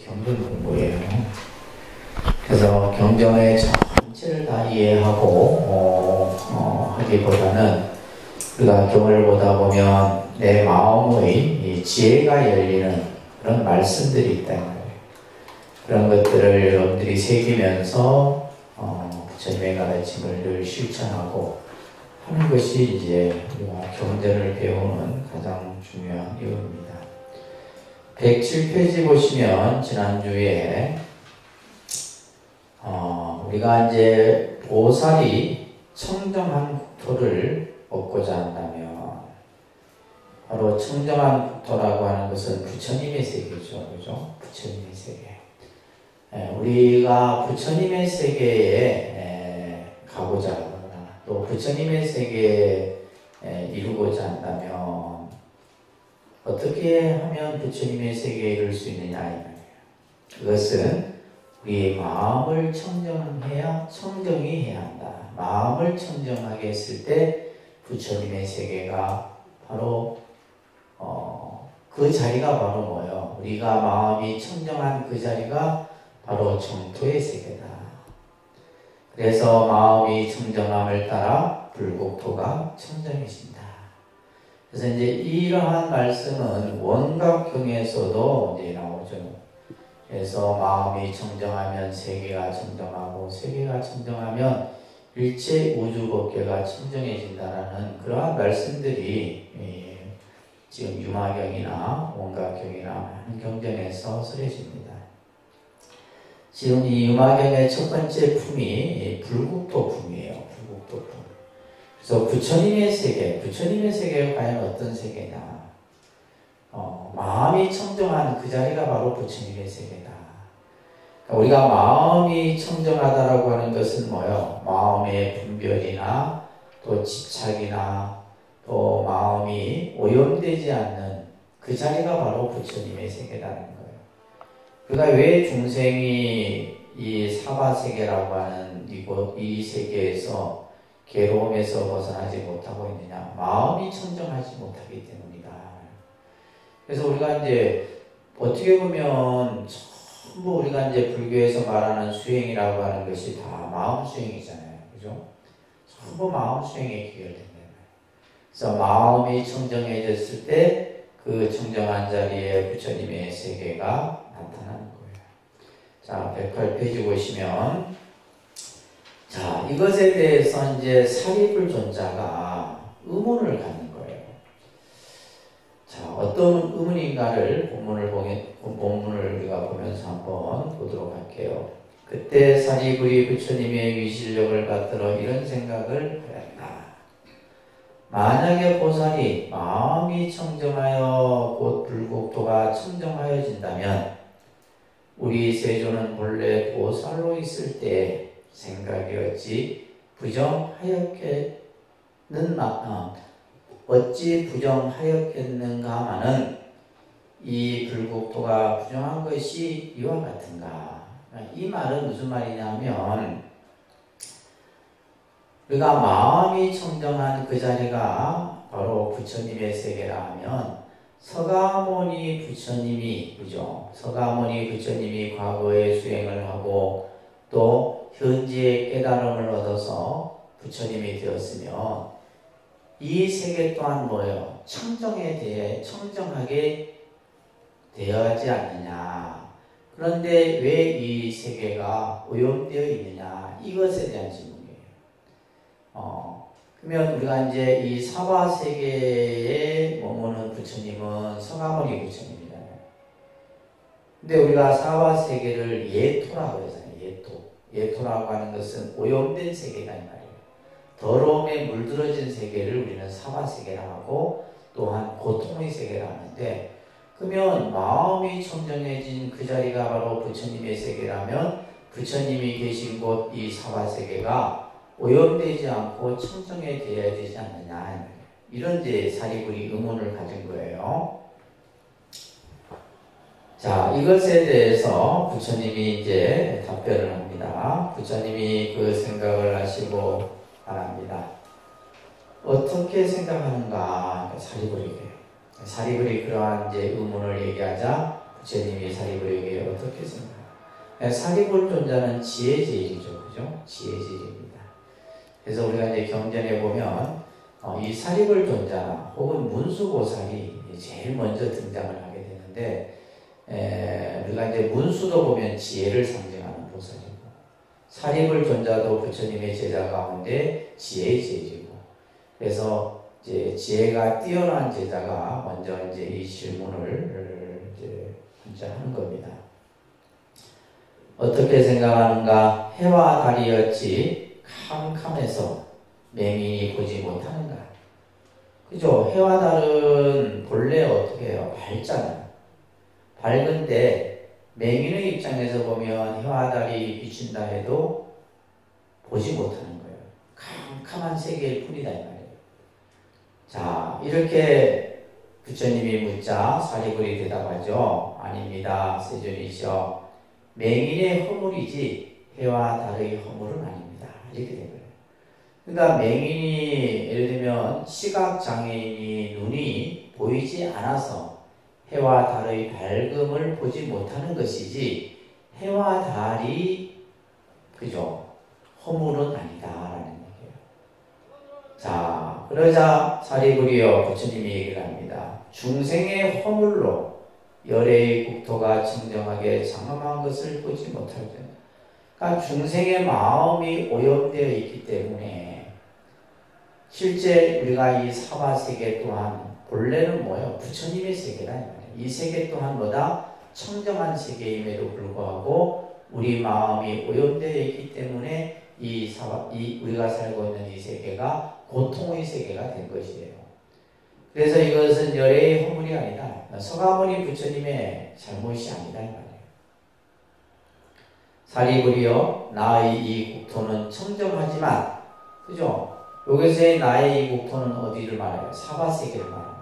경전 공부예요. 그래서 경전의 전체를 다 이해하고 하기보다는 우리가 경을 보다 보면 내 마음의 이 지혜가 열리는 그런 말씀들이 있다는 거예요. 그런 것들을 여러분들이 새기면서 부처님의 가르침을 늘 실천하고 하는 것이 이제 우리가 경전을 배우는 가장 중요한 이유입니다. 107페이지 보시면 지난주에 우리가 이제 보살이 청정한 국토를 얻고자 한다면 바로 청정한 국토라고 하는 것은 부처님의 세계죠. 그죠? 부처님의 세계. 우리가 부처님의 세계에 가고자 하거나 또 부처님의 세계에 이루고자 한다면 어떻게 하면 부처님의 세계에 이룰 수 있느냐 이 말이에요. 그것은 우리의 마음을 청정해야 청정이 해야 한다. 마음을 청정하게 했을 때 부처님의 세계가 바로 그 자리가 바로 뭐예요? 우리가 마음이 청정한 그 자리가 바로 정토의 세계다. 그래서 마음이 청정함을 따라 불국토가 청정해진다. 그래서 이제 이러한 말씀은 원각경에서도 이제 나오죠. 그래서 마음이 청정하면 세계가 청정하고 세계가 청정하면 일체 우주법계가 청정해진다라는 그러한 말씀들이 지금 유마경이나 원각경이나 많은 경전에서 설해집니다. 지금 이 유마경의 첫 번째 품이 불국토 품이에요. 불국토 품. 그래서 부처님의 세계가 과연 어떤 세계냐? 마음이 청정한 그 자리가 바로 부처님의 세계다. 그러니까 우리가 마음이 청정하다라고 하는 것은 뭐예요? 마음의 분별이나 또 집착이나 또 마음이 오염되지 않는 그 자리가 바로 부처님의 세계라는 거예요. 그러니까 왜 중생이 이 사바세계라고 하는 이 세계에서 괴로움에서 벗어나지 못하고 있느냐? 마음이 청정하지 못하기 때문이다. 그래서 우리가 이제 어떻게 보면 전부 우리가 이제 불교에서 말하는 수행이라고 하는 것이 다 마음 수행이잖아요. 그죠? 전부 마음 수행에 귀결된다. 그래서 마음이 청정해졌을 때 그 청정한 자리에 부처님의 세계가 나타나는 거예요. 자, 108페이지 보시면 자, 이것에 대해서 이제 사리불 존자가 의문을 갖는 거예요. 자, 어떤 의문인가를 본문을 우리가 보면서 한번 보도록 할게요. 그때 사리불이 부처님의 위실력을 받들어 이런 생각을 하였다. 만약에 보살이 마음이 청정하여 곧 불국토가 청정하여진다면 우리 세조는 본래 보살로 있을 때 생각이 어찌 부정하였겠는가마는 이 불국토가 부정한 것이 이와 같은가. 이 말은 무슨 말이냐면 우리가 마음이 청정한 그 자리가 바로 부처님의 세계라 하면 서가모니 부처님이 과거에 수행을 하고 또 현재의 깨달음을 얻어서 부처님이 되었으면 이 세계 또한 뭐예요? 청정하게 되어야 하지 않느냐. 그런데 왜 이 세계가 오염되어 있느냐. 이것에 대한 질문이에요. 그러면 우리가 이제 이 사바 세계에 머무는 부처님은 서가모니 부처님이잖아요. 근데 우리가 사바 세계를 예토라고 하잖아요. 예토라고 하는 것은 오염된 세계가 이 말이에요. 더러움에 물들어진 세계를 우리는 사바 세계라 하고 또한 고통의 세계라 하는데 그러면 마음이 청정해진 그 자리가 바로 부처님의 세계라면 부처님이 계신 곳 이 사바 세계가 오염되지 않고 청정해져야 되지 않느냐 이런 이제 사리불이 의문을 가진 거예요. 자, 이것에 대해서 부처님이 이제 답변을 합니다. 부처님이 그 생각을 하시고 말합니다. 어떻게 생각하는가? 사리불이 그러한 이제 의문을 얘기하자 부처님이 사리불에게 어떻게 사리불존자는 지혜제일이죠. 그죠? 지혜제일입니다. 그래서 우리가 이제 경전에 보면 이 사리불존자 혹은 문수보살이 제일 먼저 등장을 하게 되는데 우리가 이제 문수도 보면 지혜를 상징하는 보살이고 사리불존자도 부처님의 제자 가운데 지혜의 제일이고 그래서 이제 지혜가 뛰어난 제자가 먼저 이제 이 질문을 이제 먼저 하는 겁니다. 어떻게 생각하는가? 해와 달이었지 캄캄해서 맹인이 보지 못하는가? 그죠? 해와 달은 본래 어떻게 해요? 밝잖아요. 밝은데 맹인의 입장에서 보면 해와 달이 비춘다 해도 보지 못하는 거예요. 캄캄한 세계일 뿐이다 이 말이에요. 자, 이렇게 부처님이 묻자 사리불이 대답하죠. 아닙니다. 세존이시여. 맹인의 허물이지 해와 달의 허물은 아닙니다. 이렇게 된 거예요. 그러니까 맹인이 예를 들면 시각장애인이 눈이 보이지 않아서 해와 달의 밝음을 보지 못하는 것이지 해와 달이 그죠? 허물은 아니다라는 얘기예요. 자, 그러자 사리불이여 부처님이 얘기를 합니다. 중생의 허물로 열애의 국토가 청정하게 장엄한 것을 보지 못할 때, 그러니까 중생의 마음이 오염되어 있기 때문에 실제 우리가 이 사바세계 또한 본래는 뭐예요? 부처님의 세계다. 이 세계 또한 뭐다? 청정한 세계임에도 불구하고 우리 마음이 오염되어 있기 때문에 우리가 살고 있는 이 세계가 고통의 세계가 된 것이에요. 그래서 이것은 열애의 허물이 아니다. 서가모니 부처님의 잘못이 아니다 이 말이에요. 사리불이여 나의 이 국토는 청정하지만 그죠? 여기서의 나의 이 국토는 어디를 말해요? 사바세계를 말합니다.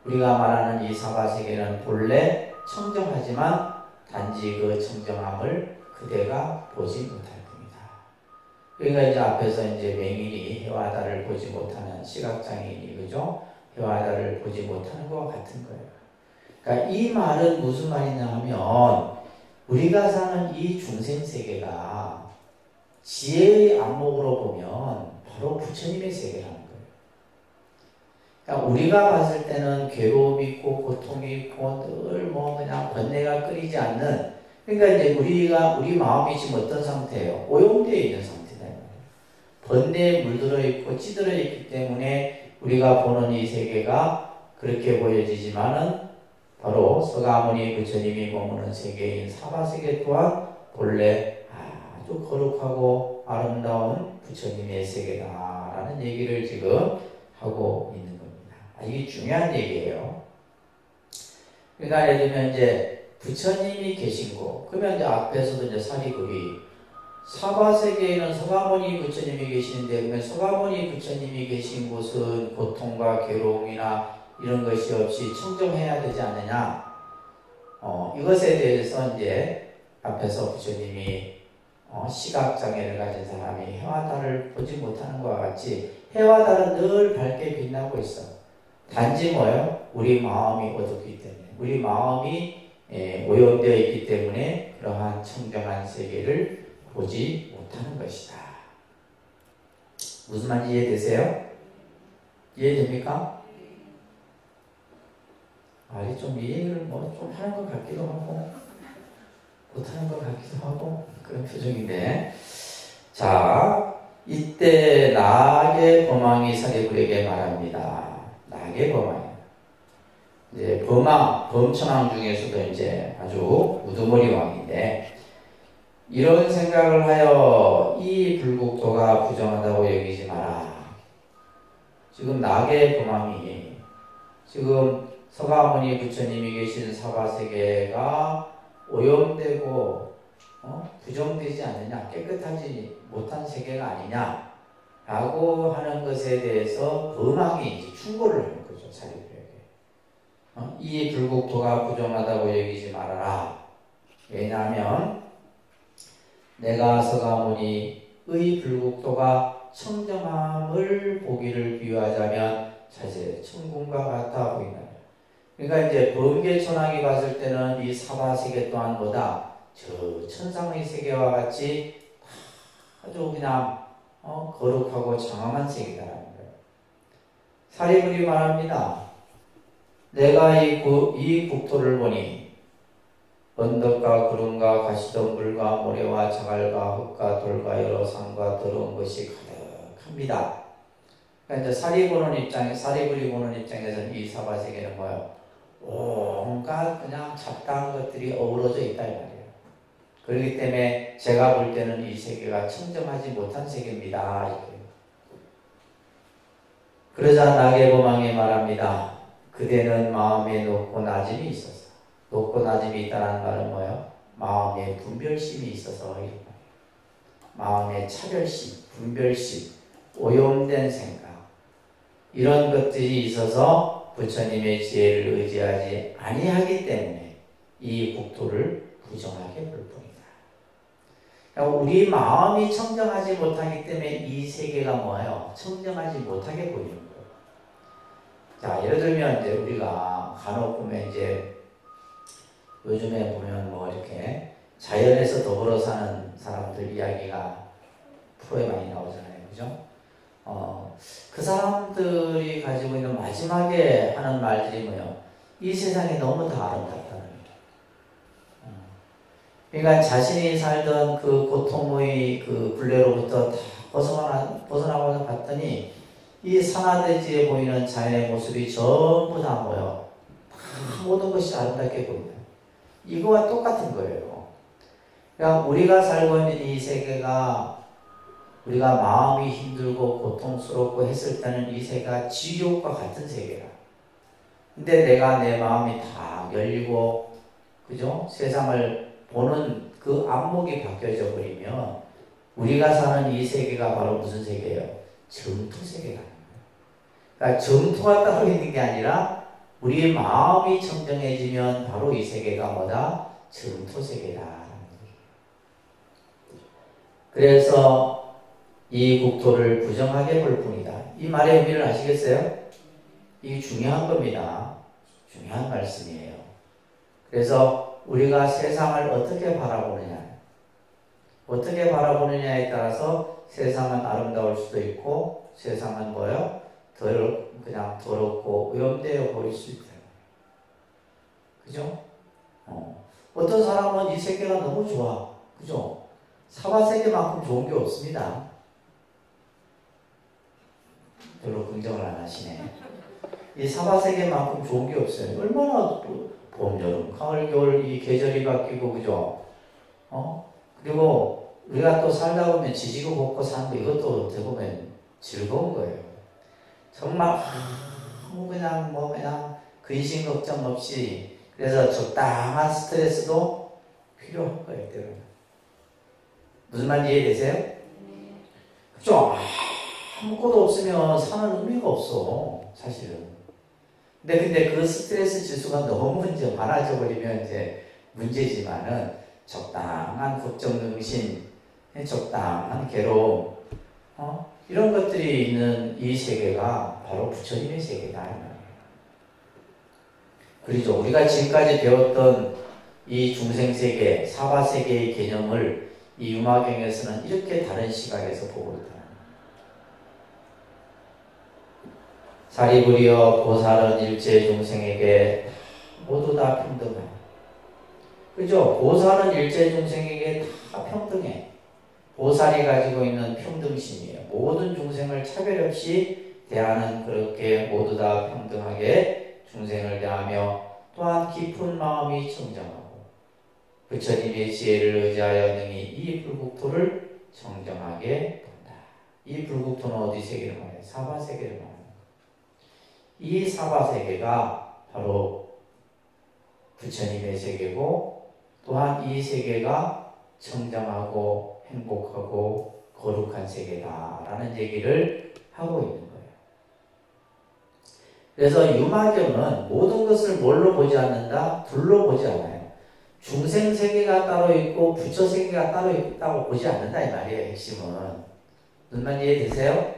우리가 말하는 이 사바세계는 본래 청정하지만 단지 그 청정함을 그대가 보지 못할 겁니다. 그러니까 이제 앞에서 이제 맹인이 해와 달을 보지 못하는 시각장애인이 그죠? 해와 달을 보지 못하는 것과 같은 거예요. 그러니까 이 말은 무슨 말이냐 하면 우리가 사는 이 중생세계가 지혜의 안목으로 보면 바로 부처님의 세계라는 거예요. 그러니까 우리가 봤을 때는 괴로움이 있고 고통이 있고 늘 뭐 그냥 번뇌가 끊이지 않는 그러니까 이제 우리 마음이 지금 어떤 상태예요? 오염되어 있는 상태다. 번뇌에 물들어 있고 찌들어 있기 때문에 우리가 보는 이 세계가 그렇게 보여지지만은 바로 서가모니 부처님이 머무는 세계인 사바세계 또한 본래 아주 거룩하고 아름다운 부처님의 세계다라는 얘기를 지금 하고 있는 겁니다. 이게 중요한 얘기예요. 그러니까 예를 들면 이제 부처님이 계신 곳, 그러면 이제 앞에서도 이제 사리불이 사바세계에는 서가모니 부처님이 계시는데 그러면 서가모니 부처님이 계신 곳은 고통과 괴로움이나 이런 것이 없이 청정해야 되지 않느냐? 이것에 대해서 이제 앞에서 부처님이 시각장애를 가진 사람이 해와 달을 보지 못하는 것과 같이 해와 달은 늘 밝게 빛나고 있어. 단지 뭐예요? 우리 마음이 어둡기 때문에 우리 마음이 오염되어 있기 때문에 그러한 청정한 세계를 보지 못하는 것이다. 무슨 말인지 이해되세요? 이해됩니까? 아니 좀 이해를 뭐 좀 하는 것 같기도 하고 못하는 것 같기도 하고 그런 표정인데 자 이때 나의 범왕이 사리불에게 말합니다. 나의 범왕 이제 범천왕 중에서도 이제 아주 우두머리 왕인데 이런 생각을 하여 이 불국토가 부정하다고 여기지 마라. 지금 나의 범왕이 지금 서가모니 부처님이 계신 사바세계가 오염되고 부정되지 않느냐, 깨끗하지 못한 세계가 아니냐 라고 하는 것에 대해서 범왕이 이제 충고를 하는 거죠. 사리불에게. 이 불국토가 부정하다고 여기지 말아라. 왜냐하면 내가 서가모니의 불국토가 청정함을 보기를 비유하자면 사실 천궁과 같아 보인다. 그러니까 이제 범계천왕이 봤을 때는 이 사바세계 또한 뭐다? 저 천상의 세계와 같이 아주 그냥 거룩하고 장엄한 세계다라는 거예요. 사리불이 말합니다. 내가 이 국토를 보니 언덕과 구름과 가시덤불과 모래와 자갈과 흙과 돌과 여러 산과 더러운 것이 가득합니다. 그러니까 이제 사리불이 보는 입장에서는 이 사바세계는 뭐예요? 온갖 그냥 잡다한 것들이 어우러져 있다 이 말이에요. 그렇기 때문에 제가 볼 때는 이 세계가 청정하지 못한 세계입니다. 이렇게. 그러자 나게보망이 말합니다. 그대는 마음에 높고 낮음이 있어서. 높고 낮음이 있다는 말은 뭐예요? 마음에 분별심이 있어서 이런 말이에요. 마음에 차별심, 분별심, 오염된 생각 이런 것들이 있어서 부처님의 지혜를 의지하지 아니하기 때문에 이 국토를 부정하게 볼 뿐이다. 그러니까 우리 마음이 청정하지 못하기 때문에 이 세계가 뭐예요? 청정하지 못하게 보이는 거예요. 자, 예를 들면 이제 우리가 간혹 보면 이제 요즘에 보면 뭐 이렇게 자연에서 더불어 사는 사람들 이야기가 프로에 많이 나오잖아요. 그죠? 그 사람들이 가지고 있는 마지막에 하는 말들이 뭐예요? 이 세상이 너무 다 아름답다는 거예요. 그러니까 자신이 살던 그 고통의 그 굴레로부터 다 벗어나고 봤더니 이 산하대지에 보이는 자연의 모습이 전부 다 뭐예요? 다 모든 것이 아름답게 보인다. 이거와 똑같은 거예요. 그러니까 우리가 살고 있는 이 세계가 우리가 마음이 힘들고 고통스럽고 했을 때는 이 세계가 지옥과 같은 세계라. 근데 내가 내 마음이 다 열리고, 그죠? 세상을 보는 그 안목이 바뀌어져 버리면 우리가 사는 이 세계가 바로 무슨 세계예요? 정토 세계가. 그러니까 정토가 따로 있는 게 아니라 우리의 마음이 청정해지면 바로 이 세계가 뭐다? 정토 세계다. 그래서 이 국토를 부정하게 볼 뿐이다. 이 말의 의미를 아시겠어요? 이게 중요한 겁니다. 중요한 말씀이에요. 그래서 우리가 세상을 어떻게 바라보느냐, 어떻게 바라보느냐에 따라서 세상은 아름다울 수도 있고 세상은 뭐예요? 그냥 더럽고 오염되어 보일 수 있다. 그죠? 어떤 사람은 이 세계가 너무 좋아. 그죠? 사바세계만큼 좋은 게 없습니다. 별로 긍정을 안 하시네. 이 사바세계만큼 좋은 게 없어요. 얼마나 봄, 여름, 가을, 겨울 이 계절이 바뀌고 그죠? 그리고 우리가 또 살다 보면 지지고 볶고 사는 거 이것도 어떻게 보면 즐거운 거예요. 정말 그냥 근심 걱정 없이 그래서 적당한 스트레스도 필요한 거예요. 때로는. 무슨 말인지 이해되세요? 그죠? 아무것도 없으면 사는 의미가 없어, 사실은. 근데 그 스트레스 지수가 너무 이제 많아져 버리면 이제 문제지만은 적당한 걱정, 능심, 적당한 괴로움, 이런 것들이 있는 이 세계가 바로 부처님의 세계다. 그렇죠. 우리가 지금까지 배웠던 이 중생세계, 사바세계의 개념을 이 유마경에서는 이렇게 다른 시각에서 보고 있다. 사리불이여 보살은 일체 중생에게 모두 다 평등해. 그죠? 보살은 일체 중생에게 다 평등해. 보살이 가지고 있는 평등심이에요. 모든 중생을 차별 없이 대하는 그렇게 모두 다 평등하게 중생을 대하며 또한 깊은 마음이 청정하고 부처님의 지혜를 의지하여 능히 이 불국토를 청정하게 본다. 이 불국토는 어디 세계를 말해요? 사바세계를 말해요. 이 사바세계가 바로 부처님의 세계고 또한 이 세계가 청정하고 행복하고 거룩한 세계다라는 얘기를 하고 있는 거예요. 그래서 유마경은 모든 것을 뭘로 보지 않는다? 둘로 보지 않아요. 중생 세계가 따로 있고 부처 세계가 따로 있다고 보지 않는다 이 말이에요. 핵심은. 무슨 말인지 이해되세요?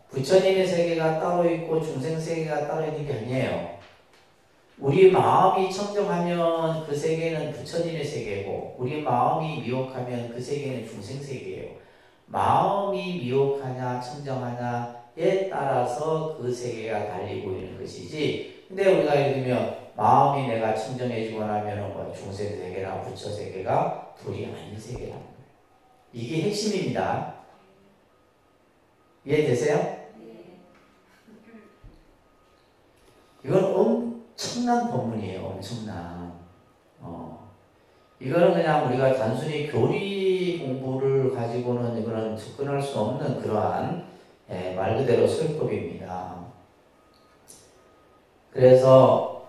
부처님의 세계가 따로 있고 중생 세계가 따로 있는 게 아니에요. 우리 마음이 청정하면 그 세계는 부처님의 세계고, 우리 마음이 미혹하면 그 세계는 중생 세계예요. 마음이 미혹하냐 청정하냐에 따라서 그 세계가 달리고 있는 것이지. 근데 우리가 예를 들면 마음이 내가 청정해지고 나면은 뭐 중생 세계나 부처 세계가 둘이 아닌 세계라는 거예요. 이게 핵심입니다. 이해되세요? 이건 엄청난 법문이에요. 엄청난. 이거는 그냥 우리가 단순히 교리 공부를 가지고는 이거는 접근할 수 없는 그러한 말 그대로 설법입니다. 그래서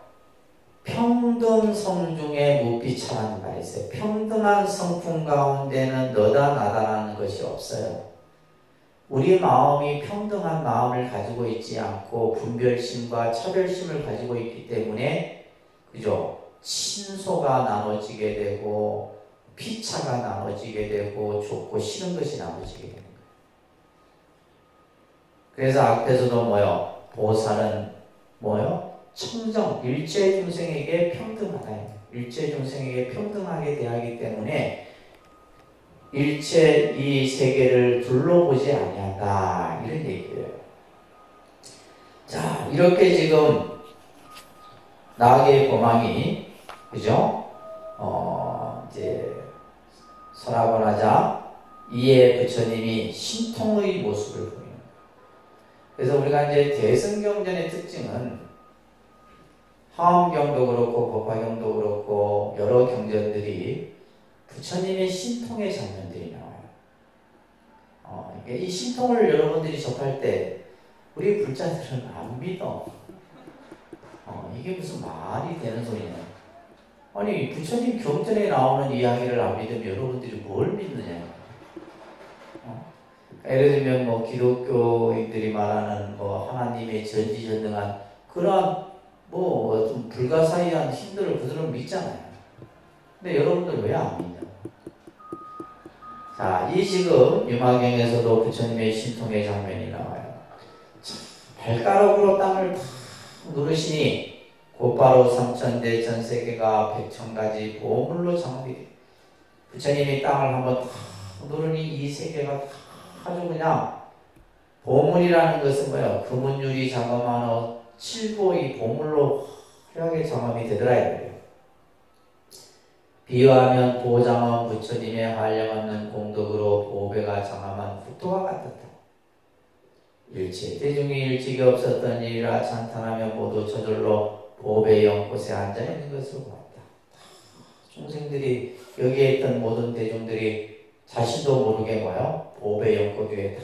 평등성 중에 무비차라는 말이 있어요. 평등한 성품 가운데는 너다 나다라는 것이 없어요. 우리 마음이 평등한 마음을 가지고 있지 않고 분별심과 차별심을 가지고 있기 때문에, 그죠? 친소가 나눠지게 되고 피차가 나눠지게 되고 좋고 싫은 것이 나눠지게 되는 거예요. 그래서 앞에서도 뭐요? 보살은 뭐요? 청정, 일체 중생에게 평등하다. 일체 중생에게 평등하게 대하기 때문에 일체 이 세계를 둘러보지 아니한다. 이런 얘기예요. 자, 이렇게 지금 나에게 법망이, 그죠? 이제 설화번하자 이에 부처님이 신통의 모습을 보이는 거예요. 그래서 우리가 이제 대승경전의 특징은 화엄경도 그렇고 법화경도 그렇고 여러 경전들이 부처님의 신통의 장면들이 나와요. 이 신통을 여러분들이 접할 때 우리 불자들은 안 믿어. 이게 무슨 말이 되는 소리냐. 아니 부처님 경전에 나오는 이야기를 안 믿으면 여러분들이 뭘 믿느냐. 예를 들면 뭐 기독교인들이 말하는 뭐 하나님의 전지전능한 그러한 뭐 좀 불가사의한 힘들을 그들은 믿잖아요. 근데 여러분들 왜 안 믿냐. 자, 이 지금 유마경에서도 부처님의 신통의 장면이 나와요. 발가락으로 땅을 탁 누르시니 곧바로 삼천대 전세계가 백천가지 보물로 장업이 돼요. 부처님이 땅을 한번 탁 누르니 이 세계가 아주 그냥 보물이라는 것은 뭐예요? 금은유리 장엄한 칠보이 보물로 화려하게 장엄이 되더라 이거예요. 비유하면 보장엄 부처님의 한량없는 공덕으로 보배가 장엄한 국토와 같았다. 일체 대중이 일찍이 없었던 일이라 찬탄하며 모두 저절로 보배의 연꽃에 앉아있는 것을 보았다. 중생들이 여기에 있던 모든 대중들이 자신도 모르게 뭐요? 보배 연꽃 위에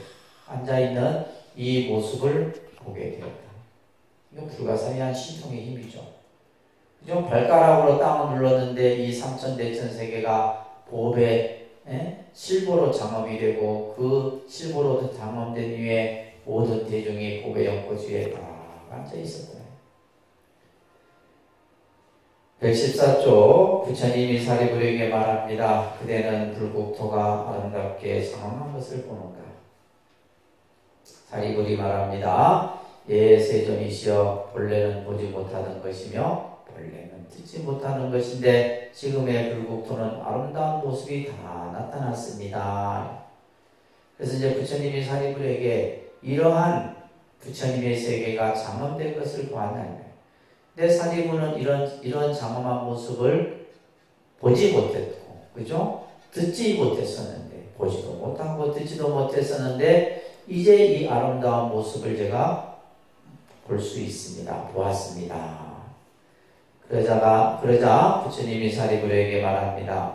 앉아있는 이 모습을 보게 되었다. 이건 불가사의한 신통의 힘이죠. 그죠? 발가락으로 땅을 눌렀는데 이 삼천대천 세계가 보배 실보로 장엄이 되고 그 실보로 장엄된 위에 모든 대중이 보배 연꽃 위에 다 앉아 있었다. 114조 부처님이 사리부리에게 말합니다. 그대는 불국토가 아름답게 장엄한 것을 보는가. 사리부리 말합니다. 예, 세존이시여 본래는 보지 못하던 것이며 본래는 듣지 못하는 것인데 지금의 불국토는 아름다운 모습이 다 나타났습니다. 그래서 이제 부처님이 사리부리에게 이러한 부처님의 세계가 장엄된 것을 보았나요? 근데 사리부는 이런 장엄한 모습을 보지 못했고, 그죠? 듣지 못했었는데, 보지도 못하고 듣지도 못했었는데, 이제 이 아름다운 모습을 제가 볼 수 있습니다. 보았습니다. 그러자 부처님이 사리부리에게 말합니다.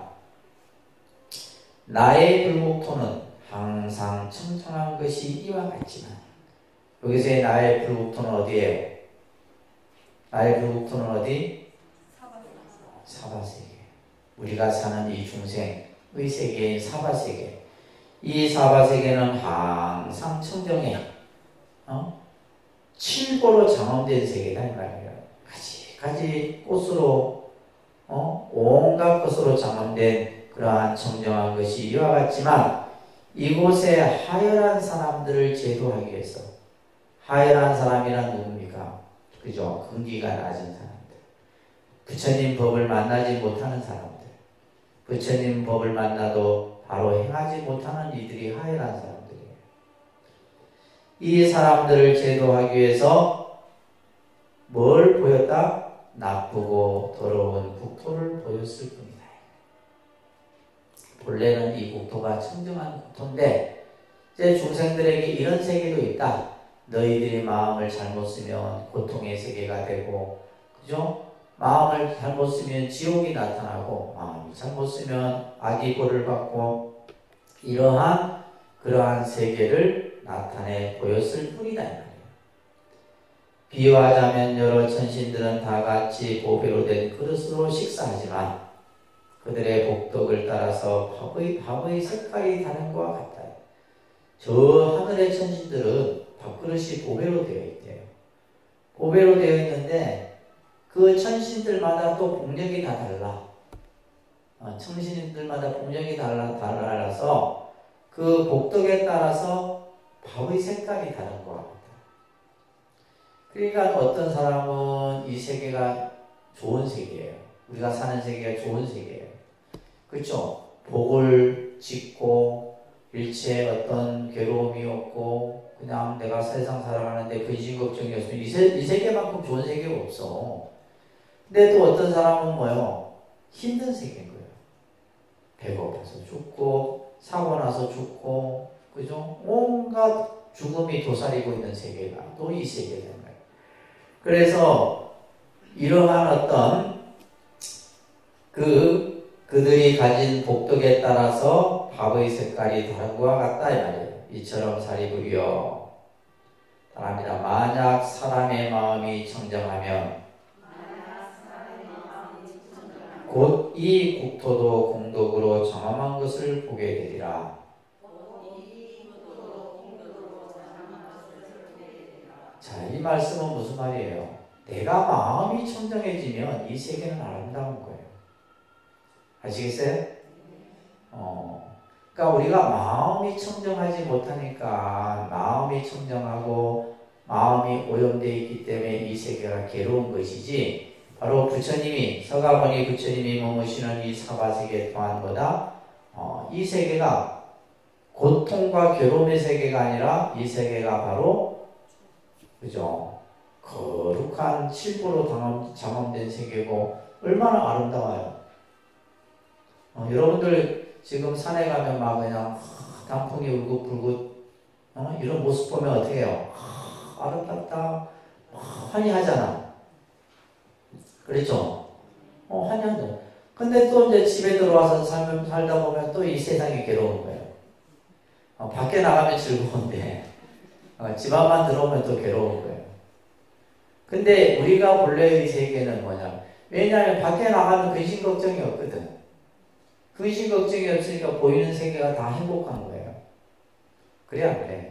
나의 불국토는 항상 청정한 것이 이와 같지만, 여기서의 나의 불국토는 어디예요? 나의 불국토는 어디? 사바세계. 우리가 사는 이 중생의 세계인 사바세계. 이 사바세계는 항상 청정해. 칠보로 장엄된 세계다 이 말이에요. 가지 꽃으로 온갖 것으로 장엄된 그러한 청정한 것이 이와 같지만 이곳에 하열한 사람들을 제도하기 위해서 하열한 사람이란 누굽니까? 그죠? 근기가 낮은 사람들. 부처님 법을 만나지 못하는 사람들, 부처님 법을 만나도 바로 행하지 못하는 이들이 하열한 사람들이에요. 이 사람들을 제도하기 위해서 뭘 보였다? 나쁘고 더러운 국토를 보였을 뿐이다. 본래는 이 국토가 청정한 국토인데 이제 중생들에게 이런 세계도 있다. 너희들이 마음을 잘못 쓰면 고통의 세계가 되고, 그죠? 마음을 잘못 쓰면 지옥이 나타나고, 마음을 잘못 쓰면 악이 벌을 받고, 그러한 세계를 나타내 보였을 뿐이다 이 말이에요. 비유하자면 여러 천신들은 다 같이 보배로 된 그릇으로 식사하지만 그들의 복덕을 따라서 밥의 색깔이 다른 것과 같다. 저 하늘의 천신들은 밥그릇이 보배로 되어 있대요. 보배로 되어 있는데 그 천신들마다 또 복력이 다 달라. 천신들마다 복력이 달라서 그 복덕에 따라서 밥의 색깔이 다른 것 같다. 그러니까 어떤 사람은 이 세계가 좋은 세계예요. 우리가 사는 세계가 좋은 세계예요. 그렇죠? 복을 짓고 일체의 어떤 괴로움이 없고 그냥 내가 세상 살아가는데 근심 걱정이 없으면 이 세계만큼 좋은 세계가 없어. 근데 또 어떤 사람은 뭐요? 힘든 세계인 거예요. 배고파서 죽고 사고 나서 죽고, 그죠? 온갖 죽음이 도사리고 있는 세계가 또 이 세계다. 그래서 이러한 어떤 그들이 가진 복덕에 따라서 밥의 색깔이 다른 것과 같다 이 말이에요. 이처럼 사리부리여 바랍니다. 만약 사람의 마음이 청정하면 곧 이 국토도 공덕으로 정함한 것을 보게 되리라. 자, 이 말씀은 무슨 말이에요? 내가 마음이 청정해지면 이 세계는 아름다운 거예요. 아시겠어요? 그러니까 우리가 마음이 청정하지 못하니까 마음이 청정하고 마음이 오염되어 있기 때문에 이 세계가 괴로운 것이지, 바로 부처님이, 서가모니 부처님이 머무시는 이 사바세계 또한보다 이 세계가 고통과 괴로움의 세계가 아니라 이 세계가 바로, 그죠? 거룩한 칠보로 장엄된 세계고 얼마나 아름다워요. 여러분들 지금 산에 가면 막 그냥 단풍이 울긋불긋 이런 모습 보면 어떻게 해요? 아름답다, 환희하잖아. 그렇죠? 환희하죠. 근데 또 이제 집에 들어와서 살다 보면 또 이 세상이 괴로운 거예요. 밖에 나가면 즐거운데 집 안만 들어오면 또 괴로운 거예요. 근데 우리가 본래의 세계는 뭐냐? 왜냐하면 밖에 나가면 근심 걱정이 없거든. 근심 걱정이 없으니까 보이는 세계가 다 행복한 거예요. 그래 안 그래?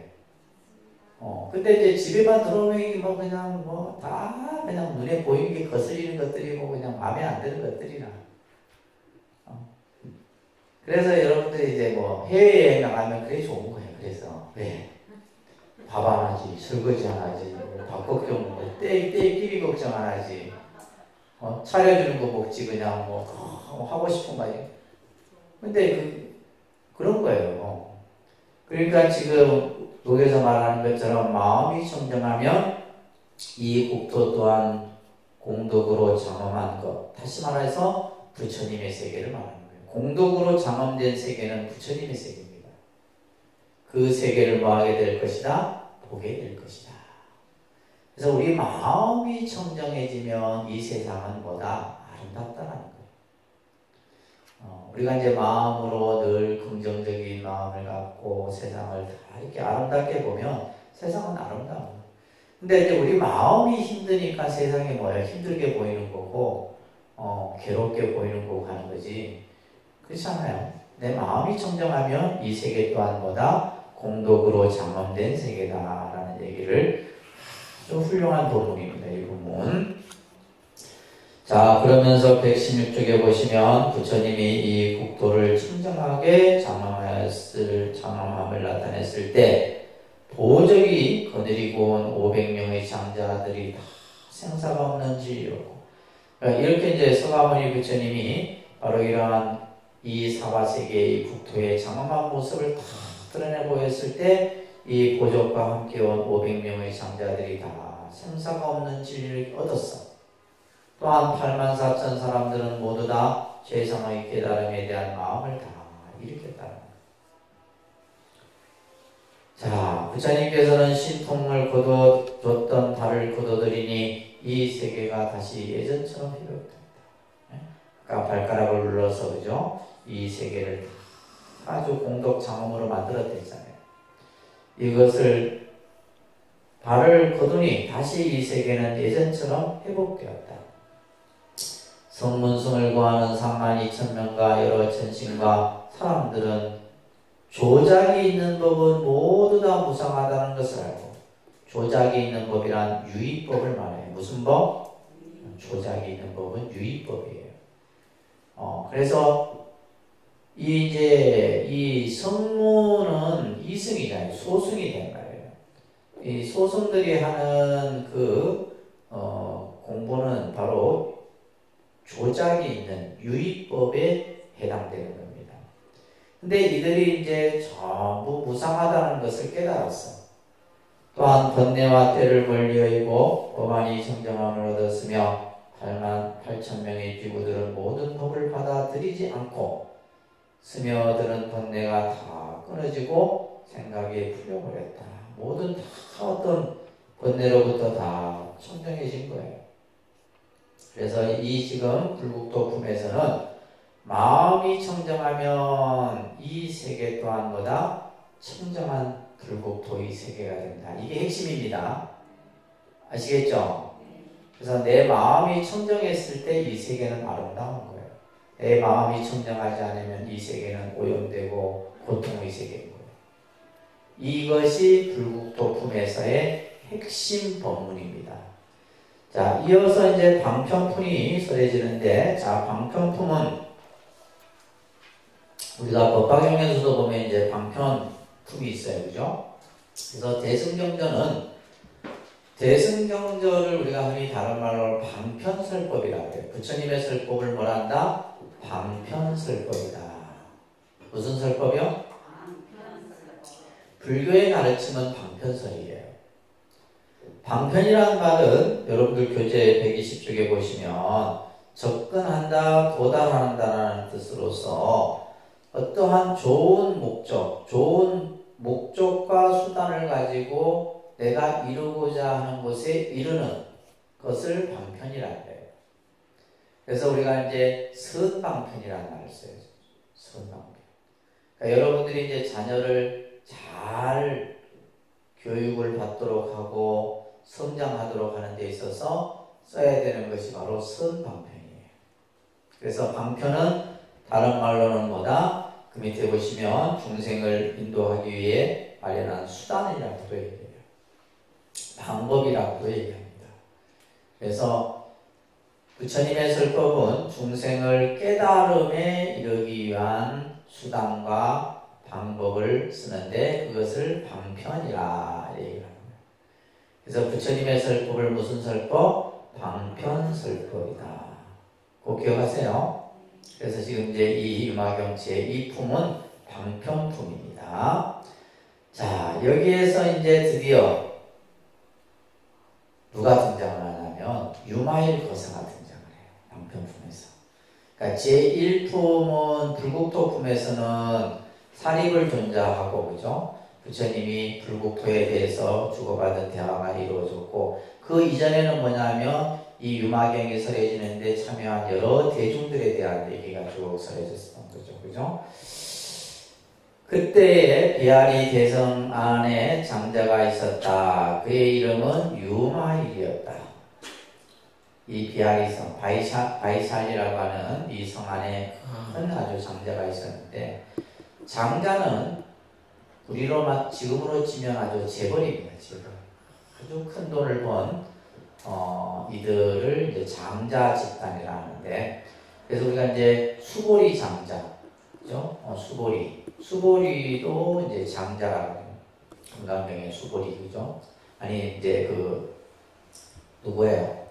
근데 이제 집에만 들어오면 뭐 그냥 뭐 다 그냥 눈에 보이는 게 거슬리는 것들이고 그냥 마음에 안 드는 것들이나. 그래서 여러분들이 이제 뭐 해외여행 나가면 그게 좋은 거예요. 그래서 왜? 밥 안 하지, 설거지 안 하지, 밥 걱정, 때끼리 걱정 안 하지, 차려주는 거 먹지, 그냥 뭐 하고 싶은 거 아니에요. 근데 그런 거예요. 그러니까 지금 여기서 말하는 것처럼 마음이 청정하면 이 국토 또한 공덕으로 장엄한 것. 다시 말해서 부처님의 세계를 말하는 거예요. 공덕으로 장엄된 세계는 부처님의 세계입니다. 그 세계를 뭐 하게 될 것이다? 보게 될 것이다. 그래서 우리 마음이 청정해지면 이 세상은 뭐다? 아름답다라는 거예요. 우리가 이제 마음으로 늘 긍정적인 마음을 갖고 세상을 다 이렇게 아름답게 보면 세상은 아름다워요. 근데 이제 우리 마음이 힘드니까 세상이 뭐예요? 힘들게 보이는 거고, 괴롭게 보이는 거고 하는 거지. 그렇지 않아요? 내 마음이 청정하면 이 세계 또한 뭐다? 공덕으로 장엄된 세계다라는 얘기를, 아주 훌륭한 도문입니다. 이 부분. 자, 그러면서 116쪽에 보시면 부처님이 이 국토를 청정하게 장엄함을 나타냈을 때 보적이 거느리고 온 500명의 장자들이 다 생사가 없는 진리로 이렇게 이제 서가모니 부처님이 바로 이러한 이 사바세계의 국토의 장엄한 모습을 다 드러내 보였을 때 이 보족과 함께 온 500명의 장자들이 다 생사가 없는 진리를 얻었어. 또한 84,000 사람들은 모두 다 최상의 깨달음에 대한 마음을 다 일으켰다. 자, 부처님께서는 신통을 거둬줬던 달을 거둬들이니 이 세계가 다시 예전처럼 회복된다. 아까 발가락을 눌러서 그죠? 이 세계를 아주 공덕 장엄으로 만들어냈잖아요. 이것을 발을 거두니 다시 이 세계는 예전처럼 회복되었다. 성문성을 구하는 32,000명과 여러 천신과 사람들은 조작이 있는 법은 모두 다 무상하다는 것을 알고, 조작이 있는 법이란 유의법을 말해요. 무슨 법? 조작이 있는 법은 유의법이에요. 그래서 이 성문은 이승이잖아요. 소승이 된 말이에요. 이 소승들이 하는 공부는 바로 조작이 있는 유의법에 해당되는 겁니다. 근데 이들이 이제 전부 무상하다는 것을 깨달았어. 또한 번뇌와 때를 멀리 여의고 법안이 정정함을 얻었으며 88,000명의 비구들은 모든 법을 받아들이지 않고 스며드는 번뇌가 다 끊어지고 생각이 풀려버렸다. 모든 다 어떤 번뇌로부터 다 청정해진 거예요. 그래서 이 지금 불국토 품에서는 마음이 청정하면 이 세계 또한 뭐다? 청정한 불국토의 세계가 된다. 이게 핵심입니다. 아시겠죠? 그래서 내 마음이 청정했을 때 이 세계는 아름다운 거예요. 내 마음이 청정하지 않으면 이 세계는 오염되고 고통의 세계인 거예요. 이것이 불국토 품에서의 핵심 법문입니다. 자, 이어서 이제 방편품이 설해지는데, 자, 방편품은 우리가 법화경에서도 보면 이제 방편품이 있어요. 그죠? 그래서 대승경절을 우리가 흔히 다른 말로 방편설법이라고 해요. 부처님의 설법을 뭐란다? 방편설법이다. 무슨 설법이요? 불교의 가르침은 방편설이에요. 방편이라는 말은 여러분들 교재 120쪽에 보시면 접근한다, 도달한다라는 뜻으로서 어떠한 좋은 목적과 수단을 가지고 내가 이루고자 하는 곳에 이르는 것을 방편이라고 해요. 그래서 우리가 이제 선방편이라는 말을 써요. 선방편. 그러니까 여러분들이 이제 자녀를 잘 교육을 받도록 하고 성장하도록 하는 데 있어서 써야 되는 것이 바로 선방편이에요. 그래서 방편은 다른 말로는 뭐다? 그 밑에 보시면 중생을 인도하기 위해 마련한 수단이라고도 얘기해요. 방법이라고도 얘기합니다. 그래서 부처님의 설법은 중생을 깨달음에 이르기 위한 수단과 방법을 쓰는데 그것을 방편이라 얘기를 합니다. 그래서 부처님의 설법을 무슨 설법? 방편설법이다. 꼭 기억하세요. 그래서 지금 이제 이 유마경치의 이 품은 방편품입니다. 자, 여기에서 이제 드디어 누가 등장을 하냐면 유마일 거사가 등장을 해요. 방편품에서. 그러니까 제1품은 불국토품에서는 사립을 존자하고 그죠? 부처님이 불국토에 대해서 주고받은 대화가 이루어졌고 그 이전에는 뭐냐면 이 유마경이 설해지는데 참여한 여러 대중들에 대한 얘기가 쭉 설해졌던 거죠. 그죠? 그때에 비아리 대성 안에 장자가 있었다. 그의 이름은 유마일이었다. 이 비아리성, 바이샬이라고 하는 이 성 안에 큰 아주 장자가 있었는데 장자는 우리로 지금으로 치면 아주 재벌입니다. 재벌. 아주 큰 돈을 번 이들을 이제 장자 집단이라 하는데 그래서 우리가 이제 수보리 장자, 그죠? 수보리도 이제 장자라고 해요. 금강경의 수보리, 그죠? 아니 이제 누구예요?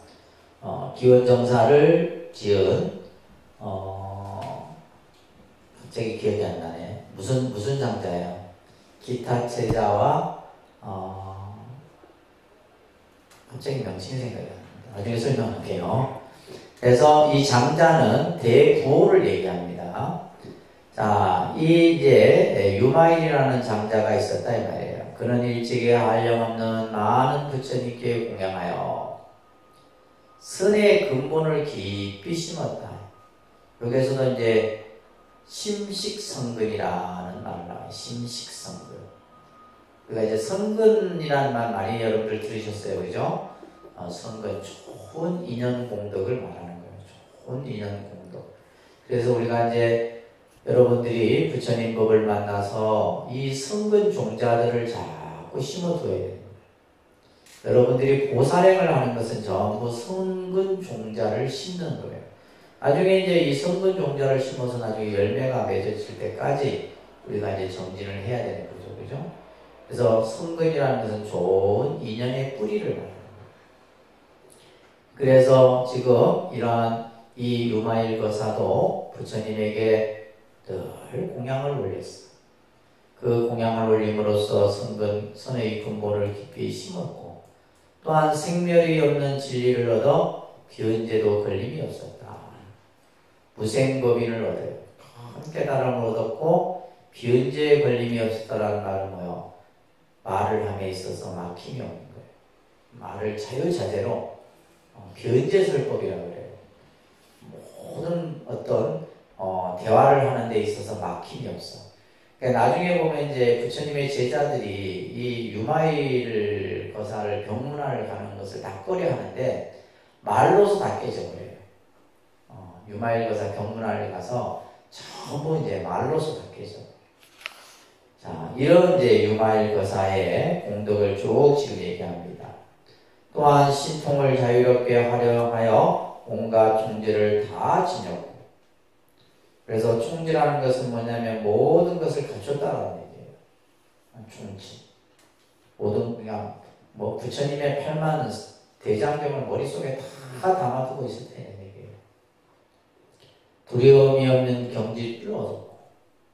기원정사를 지은 갑자기 기억이 안 나네. 무슨 장자예요? 기타 체자와 갑자기 명칭이 생각이 안 납니다. 나중에 설명할게요. 그래서 이 장자는 대구호를 얘기합니다. 자, 이 이제 유마일이라는 장자가 있었다 이 말이에요. 그는 일찍이 한량없는 많은 부처님께 공양하여 선의 근본을 깊이 심었다. 여기에서도 이제 심식성근이라는 말을 나와요. 심식성근. 그러니까 이제 성근이라는 말 많이 여러분들 들으셨어요, 그죠? 성근, 좋은 인연 공덕을 말하는 거예요. 좋은 인연 공덕. 그래서 우리가 이제 여러분들이 부처님 법을 만나서 이 성근 종자들을 자꾸 심어둬야 됩니다. 여러분들이 보살행을 하는 것은 전부 성근 종자를 심는 거예요. 나중에 이제 이 성근 종자를 심어서 나중에 열매가 맺어질 때까지 우리가 이제 정진을 해야 되는 거죠. 그죠? 그래서 성근이라는 것은 좋은 인연의 뿌리를 말합니다. 그래서 지금 이러한 이 유마일 거사도 부처님에게 늘 공양을 올렸어. 그 공양을 올림으로써 선의 근본을 깊이 심었고, 또한 생멸이 없는 진리를 얻어 비언제도 걸림이 없었다. 무생법인을 얻어요. 큰 깨달음을 얻었고 비언제에 걸림이 없었다라는 말은 뭐요? 말을 함에 있어서 막힘이 없는 거예요. 말을 자유자재로 비언제설법이라고 그래요. 모든 어떤 대화를 하는 데 있어서 막힘이 없어. 그러니까 나중에 보면 이제 부처님의 제자들이 이 유마일 거사를 병문안을 가는 것을 다 꺼려 하는데 말로서 다 깨져버려요. 유마일 거사 병문안을 가서 전부 이제 말로서 다 깨져. 자, 이런 이제 유마일 거사의 공덕을 쭉 지금 얘기합니다. 또한 신통을 자유롭게 활용하여 온갖 총재를 다 지녔고, 그래서 총재라는 것은 뭐냐면 모든 것을 갖췄다라는 얘기예요. 총재. 모든 그냥 뭐 부처님의 8만 대장경을 머릿속에 다 담아두고 있을 때는 얘기예요. 두려움이 없는 경지를 얻었고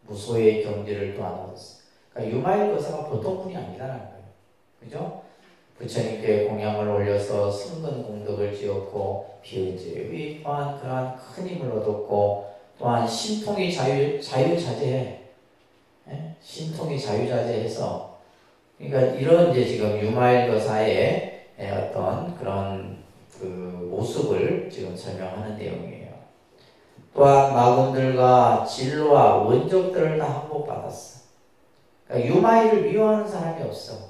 무소의 경지를 또한 얻었어. 그러니까 유마일 거사가 보통 분이 아니라는 거예요. 그죠? 부처님께 공양을 올려서 승근 공덕을 지었고 비은제의 또한 그러한 큰 힘을 얻었고, 또한 신통이 자유자재해. 신통이 자유자재해서, 그러니까 이런 이제 지금 유마일 거사의 어떤 그런 그 모습을 지금 설명하는 내용이에요. 또한 마군들과 진로와 원적들을 다 항복받았어. 그러니까 유마일을 미워하는 사람이 없어.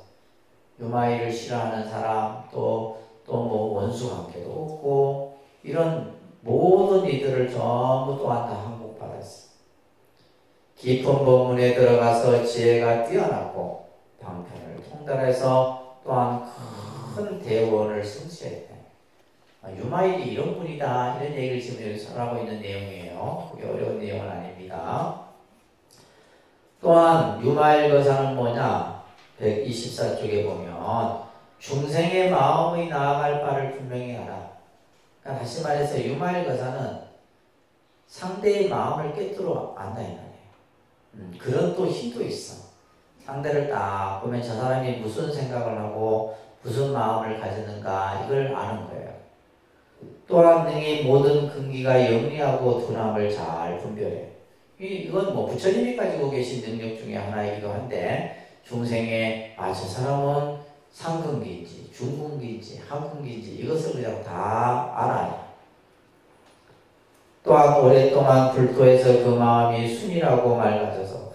유마일을 싫어하는 사람, 또 뭐 원수관계도 없고, 이런 모든 이들을 전부 또한 다 항복받았어. 깊은 법문에 들어가서 지혜가 뛰어났고 방편을 통달해서 또한 큰 대원을 성취했다. 유마일이 이런 분이다, 이런 얘기를 지금 여기서 하고 있는 내용이에요. 그게 어려운 내용은 아닙니다. 또한 유마일 거사는 뭐냐? 124쪽에 보면 중생의 마음이 나아갈 바를 분명히 알아. 그러니까 다시 말해서 유마일 거사는 상대의 마음을 꿰뚫어 안다 이 말이에요. 그런 또 힘도 있어. 상대를 딱 보면 저 사람이 무슨 생각을 하고 무슨 마음을 가졌는가 이걸 아는 거예요. 또한 능히 모든 근기가 영리하고 둔함을 잘 분별해. 이건 뭐 부처님이 가지고 계신 능력 중에 하나이기도 한데, 중생의 저 사람은 상근기인지 중근기인지 하근기인지 이것을 그냥 다 알아요. 또한 오랫동안 불토해서 그 마음이 순이라고 맑아져서,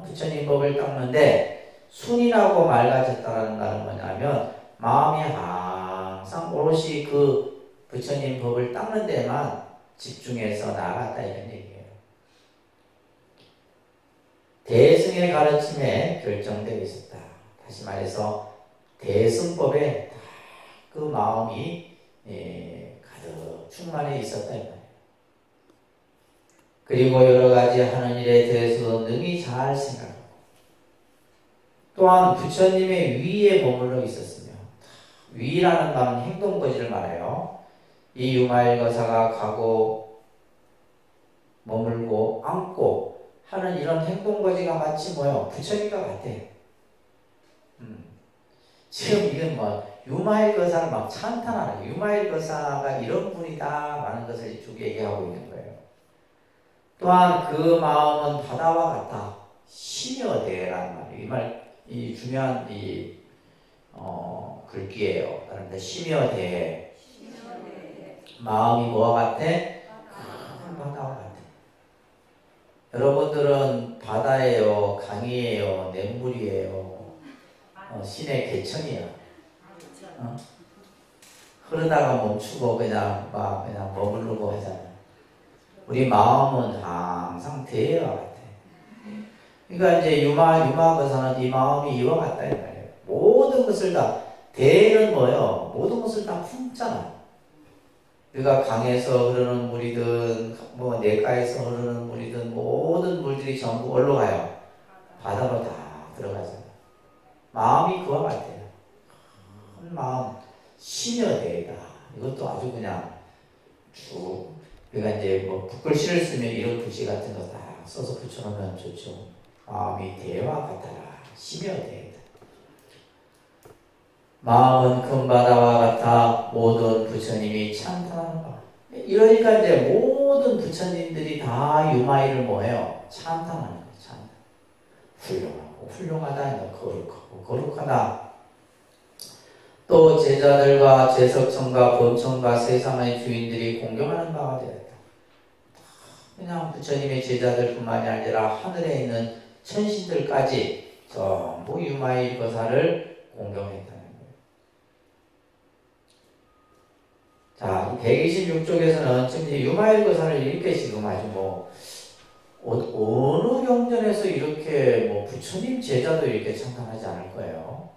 부처님 법을 닦는데 순이라고 맑아졌다는 말은 뭐냐면 마음이 항상 오롯이 그 부처님 법을 닦는 데만 집중해서 나아갔다 이런 얘기예요. 대승의 가르침에 결정되어 있었다. 다시 말해서 대승법에 그 마음이 가득 충만해 있었다 이 말이에요. 그리고 여러 가지 하는 일에 대해서도 능히 잘 생각하고, 또한 부처님의 위에 머물러 있었으며, 위라는 말은 행동거지를 말해요. 이 유마일 거사가 가고 머물고 앉고 하는 이런 행동거지가 마치 뭐요? 부처님과 같아. 지금 이건 뭐 유마일 거사를 막 찬탄하는 유마일 거사가 이런 분이다 라는 것을 쭉 얘기하고 있는 거예요. 또한 그 마음은 바다와 같다. 심여대라는 말이에요. 이 중요한 글귀예요. 그런데 심여대. 마음이 뭐와 같아? 큰 바다와 같아. 여러분들은 바다예요, 강이에요, 냇물이에요, 신의 개천이야. 흐르다가 멈추고 그냥 머무르고 하잖아. 우리 마음은 항상 대와 같아. 그러니까 이제 유마거사는 이 마음이 이와 같다 이 말이에요. 모든 것을 다 대는 뭐예요? 모든 것을 다 품잖아. 우리가 강에서 흐르는 물이든 뭐 냇가에서 흐르는 물이든 모든 물들이 전부 어디로 가요? 바다로 다 들어가잖아. 마음이 그와 같아요. 큰 마음, 심여대다. 이것도 아주 그냥 쭉 우리가 이제 뭐 붓글씨를 쓰면 이런 글씨 같은 거 다 써서 붙여놓으면 좋죠. 마음이 대와 같아라. 심여대다. 마음은 큰 바다와 같아 모든 부처님이 찬탄하는 바. 이러니까 이제 모든 부처님들이 다 유마이를 뭐예요? 찬탄하는 거예요. 찬탄. 훌륭하고 훌륭하다. 거룩하고 거룩하다. 또 제자들과 제석천과 법천과 세상의 주인들이 공경하는 바가 되었다. 그냥 부처님의 제자들뿐만이 아니라 하늘에 있는 천신들까지 전부 유마이 거사를 공경했다. 자, 126쪽에서는 지금 유마일 거사를 이렇게 지금 아주 어느 경전에서 이렇게 부처님 제자도 이렇게 찬탄하지 않을 거예요.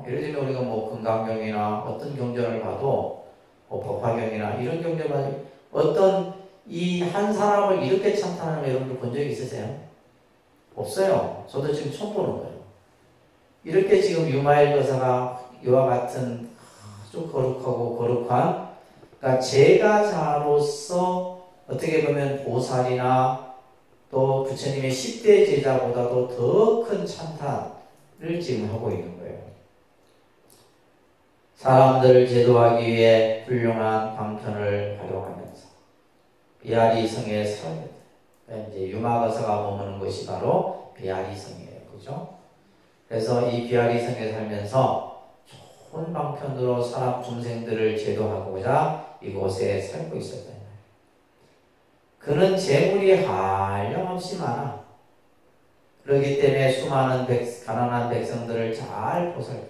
예를 들면 우리가 금강경이나 어떤 경전을 봐도 법화경이나 이런 경전만 어떤 이 한 사람을 이렇게 찬탄하는 거 여러분들 본 적 있으세요? 없어요. 저도 지금 처음 보는 거예요. 이렇게 지금 유마일 거사가 이와 같은 아주 거룩하고 거룩한, 그러니까 제가자로서 어떻게 보면 보살이나 또 부처님의 10대 제자보다도 더 큰 찬탄을 지금 하고 있는 거예요. 사람들을 제도하기 위해 훌륭한 방편을 활용하면서 비아리성에 살아야 돼. 이제 유마거사가 머무는 곳이 바로 비아리성이에요. 그죠? 그래서 이 비아리성에 살면서 좋은 방편으로 사람 중생들을 제도하고자 이곳에 살고 있었다. 그는 재물이 한량없이 많아. 그렇기 때문에 수많은 가난한 백성들을 잘 보살펴.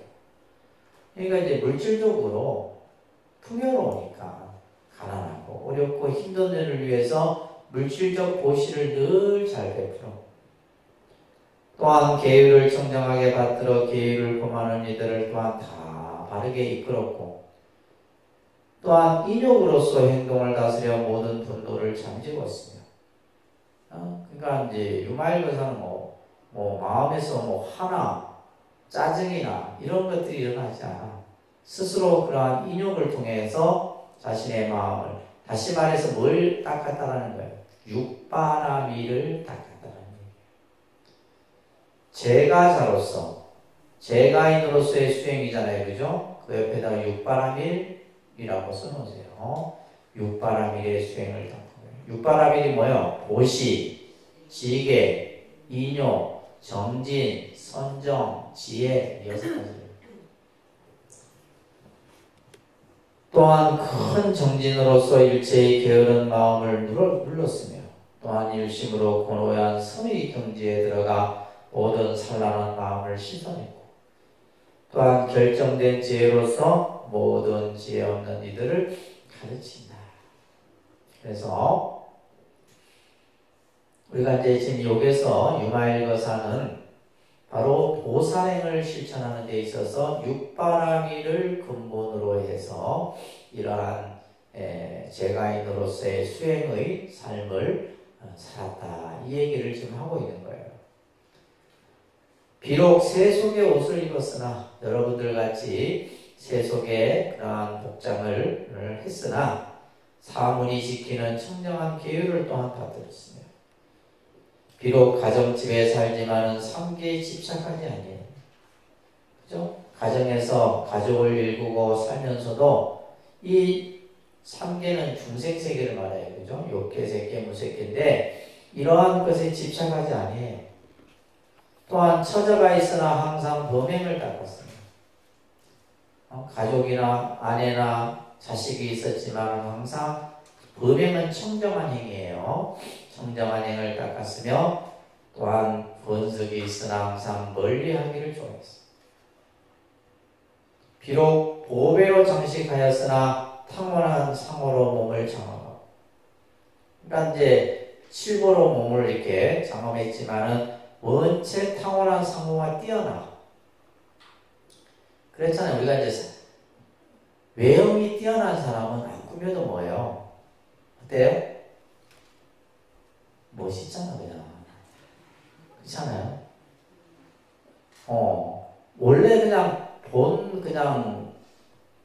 그러니까 이제 물질적으로 풍요로우니까 가난하고 어렵고 힘든 일을 위해서 물질적 보시를 늘 잘 베풀어. 또한 계율을 청정하게 받들어 계율을 범하는 이들을 또한 다 바르게 이끌었고, 또한 인욕으로서 행동을 다스려 모든 분노를 잠재웠으며, 그러니까 이제 유마일거사는 마음에서 화나 짜증이나 이런 것들이 일어나지 않아. 스스로 그러한 인욕을 통해서 자신의 마음을, 다시 말해서 뭘 닦았다라는 거예요? 육바라미를 닦았다라는 거예요. 제가자로서, 제가인으로서의 수행이잖아요. 그죠? 그 옆에다가 육바라밀이라고 써놓으세요. 육바라밀의 수행을 닦는 거예요. 육바라밀이 뭐예요? 보시, 지계, 인욕, 정진, 선정, 지혜, 6가지. 또한 큰 정진으로서 일체의 게으른 마음을 눌렀으며, 또한 일심으로 고노한 선의 경지에 들어가 모든 산란한 마음을 씻어내고, 또한 결정된 지혜로서 모든 지혜 없는 이들을 가르친다. 그래서 우리가 이제 지금 여기서 유마일거사는 바로 보살행을 실천하는 데 있어서 육바라밀을 근본으로 해서 이러한 제가인으로서의 수행의 삶을 살았다. 이 얘기를 지금 하고 있는 거예요. 비록 세속의 옷을 입었으나 여러분들 같이 세속에 그러한 복장을 했으나 사문이 지키는 청정한 계율을 또한 받들었으며 비록 가정집에 살지만은 삼계에 집착하지 아니해요. 그죠? 가정에서 가족을 일구고 살면서도 이 삼계는 중생세계를 말해요. 그죠? 욕계세계, 무색계인데 이러한 것에 집착하지 아니해요. 또한 처자가 있으나 항상 범행을 닦았습니다. 가족이나 아내나 자식이 있었지만 항상 범행은 청정한 행위예요. 청정한 행을 닦았으며 또한 번석이 있으나 항상 멀리하기를 좋아했습니다. 비록 보배로 장식하였으나 탕원한 상어로 몸을 장엄하고, 그러니까 이제 실버로 몸을 이렇게 장엄했지만은 원체 탕원한 상어와 뛰어나. 그랬잖아요. 우리가 이제 외형이 뛰어난 사람은 안 꾸며도 뭐예요? 어때요? 멋있잖아, 그냥. 그렇잖아요. 원래 그냥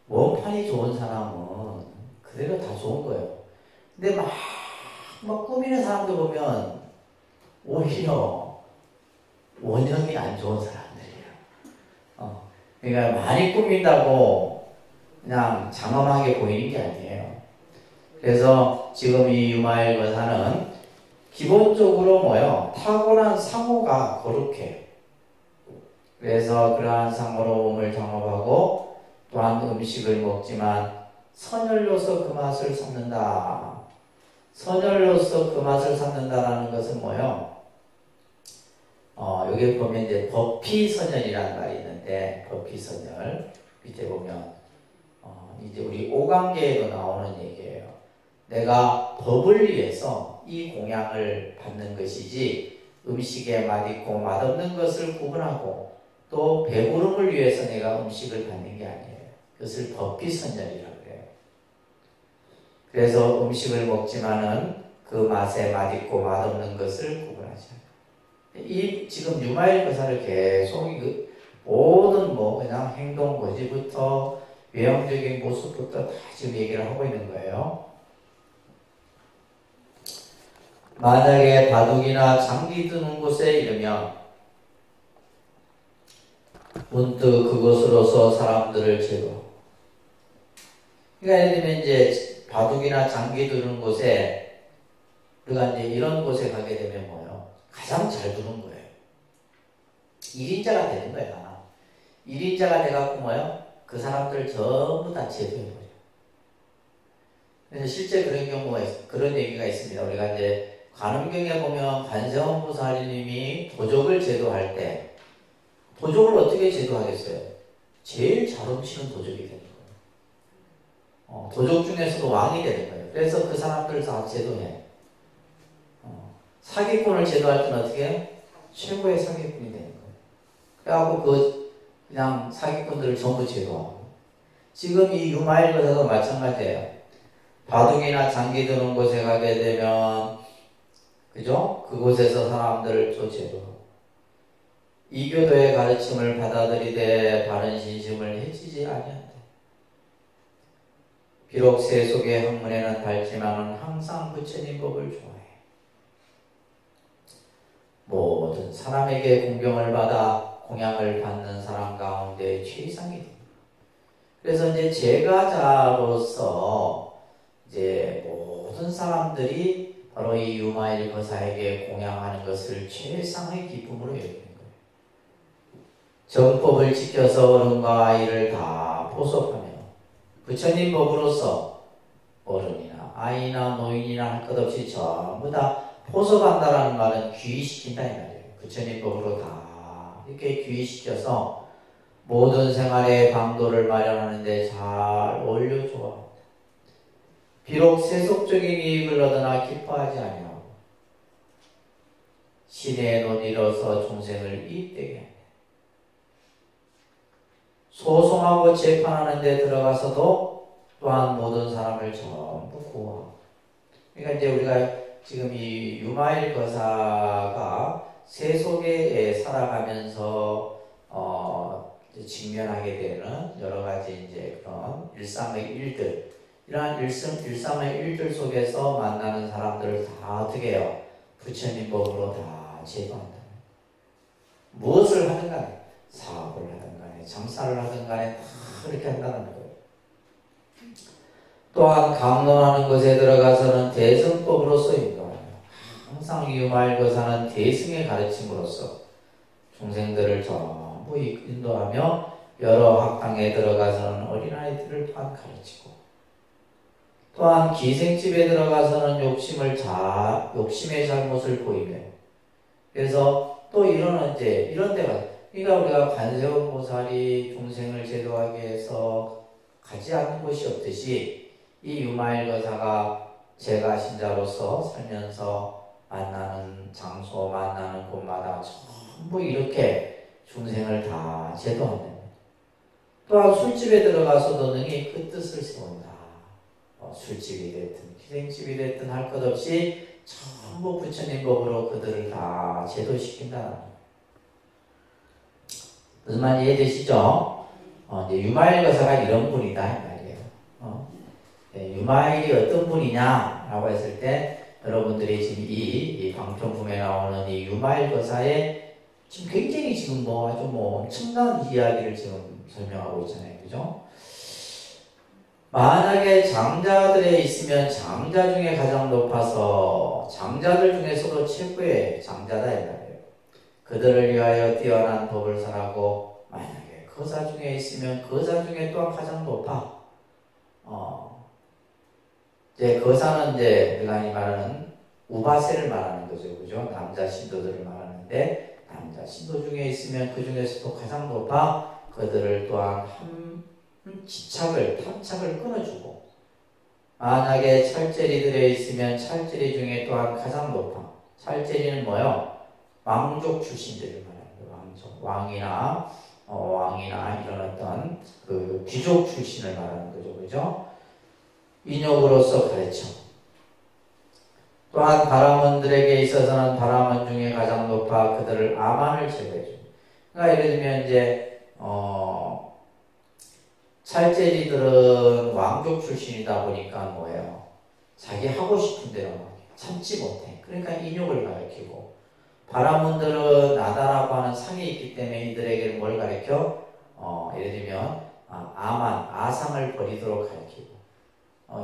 몸판이 좋은 사람은 그대로 다 좋은 거예요. 근데 막 꾸미는 사람들 보면 오히려 원형이 안 좋은 사람들이에요. 그러니까 많이 꾸민다고 그냥 장엄하게 보이는 게 아니에요. 그래서 지금 이 유마일 거사는 기본적으로 타고난 상호가 거룩해. 그래서 그러한 상호로 몸을 장업하고 또한 음식을 먹지만 선열로서 그 맛을 삼는다. 선열로서 그 맛을 삼는다라는 것은 여기 보면 이제 법피선열이라는 말이 있는데, 법피선열 밑에 보면 이제 우리 오강계에도 나오는 얘기예요. 내가 법을 위해서 이 공양을 받는 것이지 음식에 맛있고 맛없는 것을 구분하고 또 배부름을 위해서 내가 음식을 받는 게 아니에요. 그것을 법피선열이라고 해요. 그래서 음식을 먹지만은 그 맛에 맛있고 맛없는 것을 구분하지 않아요. 이 지금 유마일 거사를 계속 모든 그냥 행동 고지부터 외형적인 모습부터 다 지금 얘기를 하고 있는 거예요. 만약에 바둑이나 장기 두는 곳에 이르면 문득 그곳으로서 사람들을 제거. 그러니까 예를 들면 이제 바둑이나 장기 두는 곳에 우리가 이제 이런 곳에 가게 되면 가장 잘 두는 거예요. 1인자가 되는 거야. 1인자가 돼갖고 그 사람들 전부 다 제도해버려. 그래서 실제 그런 얘기가 있습니다. 우리가 이제 관음경에 보면 관세음보살님이 도적을 제도할 때 도적을 어떻게 제도하겠어요? 제일 잘 훔치는 도적이 되는 거예요. 도적 중에서도 왕이 되는 거예요. 그래서 그 사람들 다 제도해. 사기꾼을 제도할 때는 어떻게 해요? 최고의 사기꾼이 되는 거예요. 그래갖고 그냥 사기꾼들을 전부 제도하고. 지금 이 유마일 거사도 마찬가지예요. 바둑이나 장기 두는 곳에 가게 되면 그죠? 그곳에서 사람들을 또 제도하고 이교도의 가르침을 받아들이되 바른 신심을 해치지 아니한다. 비록 세속의 학문에는 밝지만은 항상 부처님 법을 좋아해. 모든 사람에게 공경을 받아 공양을 받는 사람 가운데 최상이 됩니다. 그래서 이제 제가자로서 이제 모든 사람들이 바로 이 유마일 거사에게 공양하는 것을 최상의 기쁨으로 여기는 거예요. 정법을 지켜서 어른과 아이를 다 보섭하며 부처님 법으로서 어른이나 아이나 노인이나 할 것 없이 전부 다 포섭한다라는 말은 귀의시킨다 이 말이에요. 부처님 법으로 다 이렇게 귀의시켜서 모든 생활의 방도를 마련하는데 잘 올려주어 비록 세속적인 이익을 얻으나 기뻐하지 아니하고 신의 논의로서 종생을 이익되게 합니다. 소송하고 재판하는 데 들어가서도 또한 모든 사람을 전부 구하고. 그러니까 이제 우리가 지금 이 유마일 거사가 세속에 살아가면서 이제 직면하게 되는 여러 가지 이제 그런 일상의 일들, 이러한 일상의 일들 속에서 만나는 사람들을 다 어떻게 해요? 부처님 법으로 다 제도한다. 무엇을 하든 간에, 사업을 하든 간에, 장사를 하든 간에 다 그렇게 한다는 거예요. 또한 강론하는 것에 들어가서는 대승법으로서 인도하며 항상 유말거사는 대승의 가르침으로써 중생들을 전부 인도하며 여러 학당에 들어가서는 어린아이들을 또한 가르치고, 또한 기생집에 들어가서는 욕심의 잘못을 보이며, 그래서 또 이런 데가, 그러니까 우리가 관세음 보살이 중생을 제도하기 위해서 가지 않는 곳이 없듯이 이 유마일거사가 제가 신자로서 살면서 만나는 장소, 만나는 곳마다 전부 이렇게 중생을 다 제도하는, 또한 술집에 들어가서도 능히 그 뜻을 세운다. 술집이 됐든 기생집이 됐든 할 것 없이 전부 부처님 법으로 그들을 다 제도시킨다. 무슨 말인지 이해되시죠? 이제 유마일거사가 이런 분이다 이 말이에요. 유마일이 어떤 분이냐라고 했을 때, 여러분들이 지금 이 방편품에 나오는 이 유마일거사의 지금 굉장히 지금 아주 엄청난 이야기를 지금 설명하고 있잖아요, 그죠? 만약에 장자들에 있으면 장자 중에 가장 높아서 장자들 중에서도 최고의 장자다 이 말이에요. 그들을 위하여 뛰어난 법을 설하고, 만약에 거사 중에 있으면 거사 중에 또한 가장 높아. 이제 거사는 이제 우리가 이 말하는 우바세를 말하는 거죠, 그죠? 남자 신도들을 말하는데, 남자 신도 중에 있으면 그 중에서도 가장 높아. 그들을 또한 탐착을 끊어주고, 만약에 찰제리들에 있으면 찰제리 중에 또한 가장 높아. 찰제리는 뭐요? 왕족 출신들을 말하는 거예요. 왕이나 이런 어떤 그 귀족 출신을 말하는 거죠, 그죠? 인욕으로서 가르쳐. 또한 바라문들에게 있어서는 바라문 중에 가장 높아 그들을 아만을 제거해줘. 그러니까 예를 들면 이제 찰제리들은 왕족 출신이다 보니까 뭐예요? 자기 하고 싶은 대로 참지 못해. 그러니까 인욕을 가르치고, 바라문들은 나다라고 하는 상이 있기 때문에 이들에게 뭘 가르쳐? 예를 들면 아상을 버리도록 가르치고,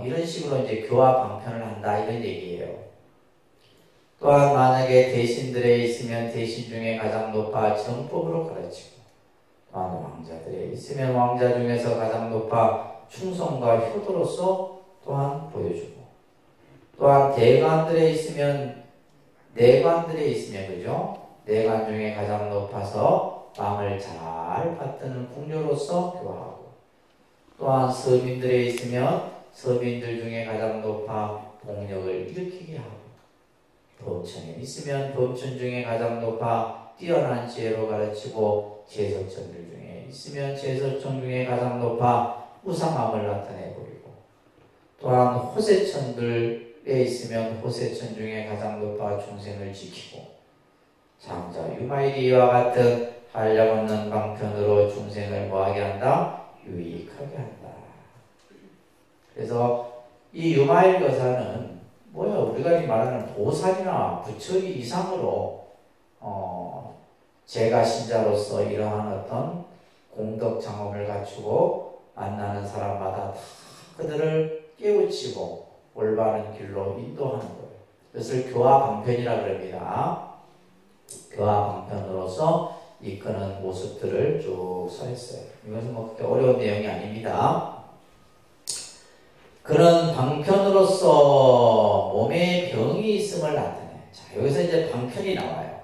이런 식으로 이제 교화 방편을 한다 이런 얘기예요. 또한 만약에 대신들에 있으면 대신 중에 가장 높아 정법으로 가르치고, 또한 왕자들에 있으면 왕자 중에서 가장 높아 충성과 효도로서 또한 보여주고, 또한 대관들에 있으면 그죠? 내관 중에 가장 높아서 마음을 잘 받드는 궁녀로서 교화하고, 또한 서민들에 있으면 서민들 중에 가장 높아 복력을 일으키게 하고, 범천에 있으면 범천 중에 가장 높아 뛰어난 지혜로 가르치고, 제서천들 중에 있으면 제서천 중에 가장 높아 우상함을 나타내버리고, 또한 호세천들에 있으면 호세천 중에 가장 높아 중생을 지키고, 장자 유마이리와 같은 한량없는 방편으로 중생을 뭐하게 한다? 유익하게 한다. 그래서 이 유마일거사는 뭐야? 우리가 말하는 보살이나 부처의 이상으로 제가 신자로서 이러한 어떤 공덕 장엄을 갖추고 만나는 사람마다 다 그들을 깨우치고 올바른 길로 인도하는 거예요. 그것을 교화 방편이라 그럽니다. 교화 방편으로서 이끄는 모습들을 쭉 설했어요. 이것은 그렇게 어려운 내용이 아닙니다. 그런 방편으로서 몸에 병이 있음을 나타내. 자, 여기서 이제 방편이 나와요.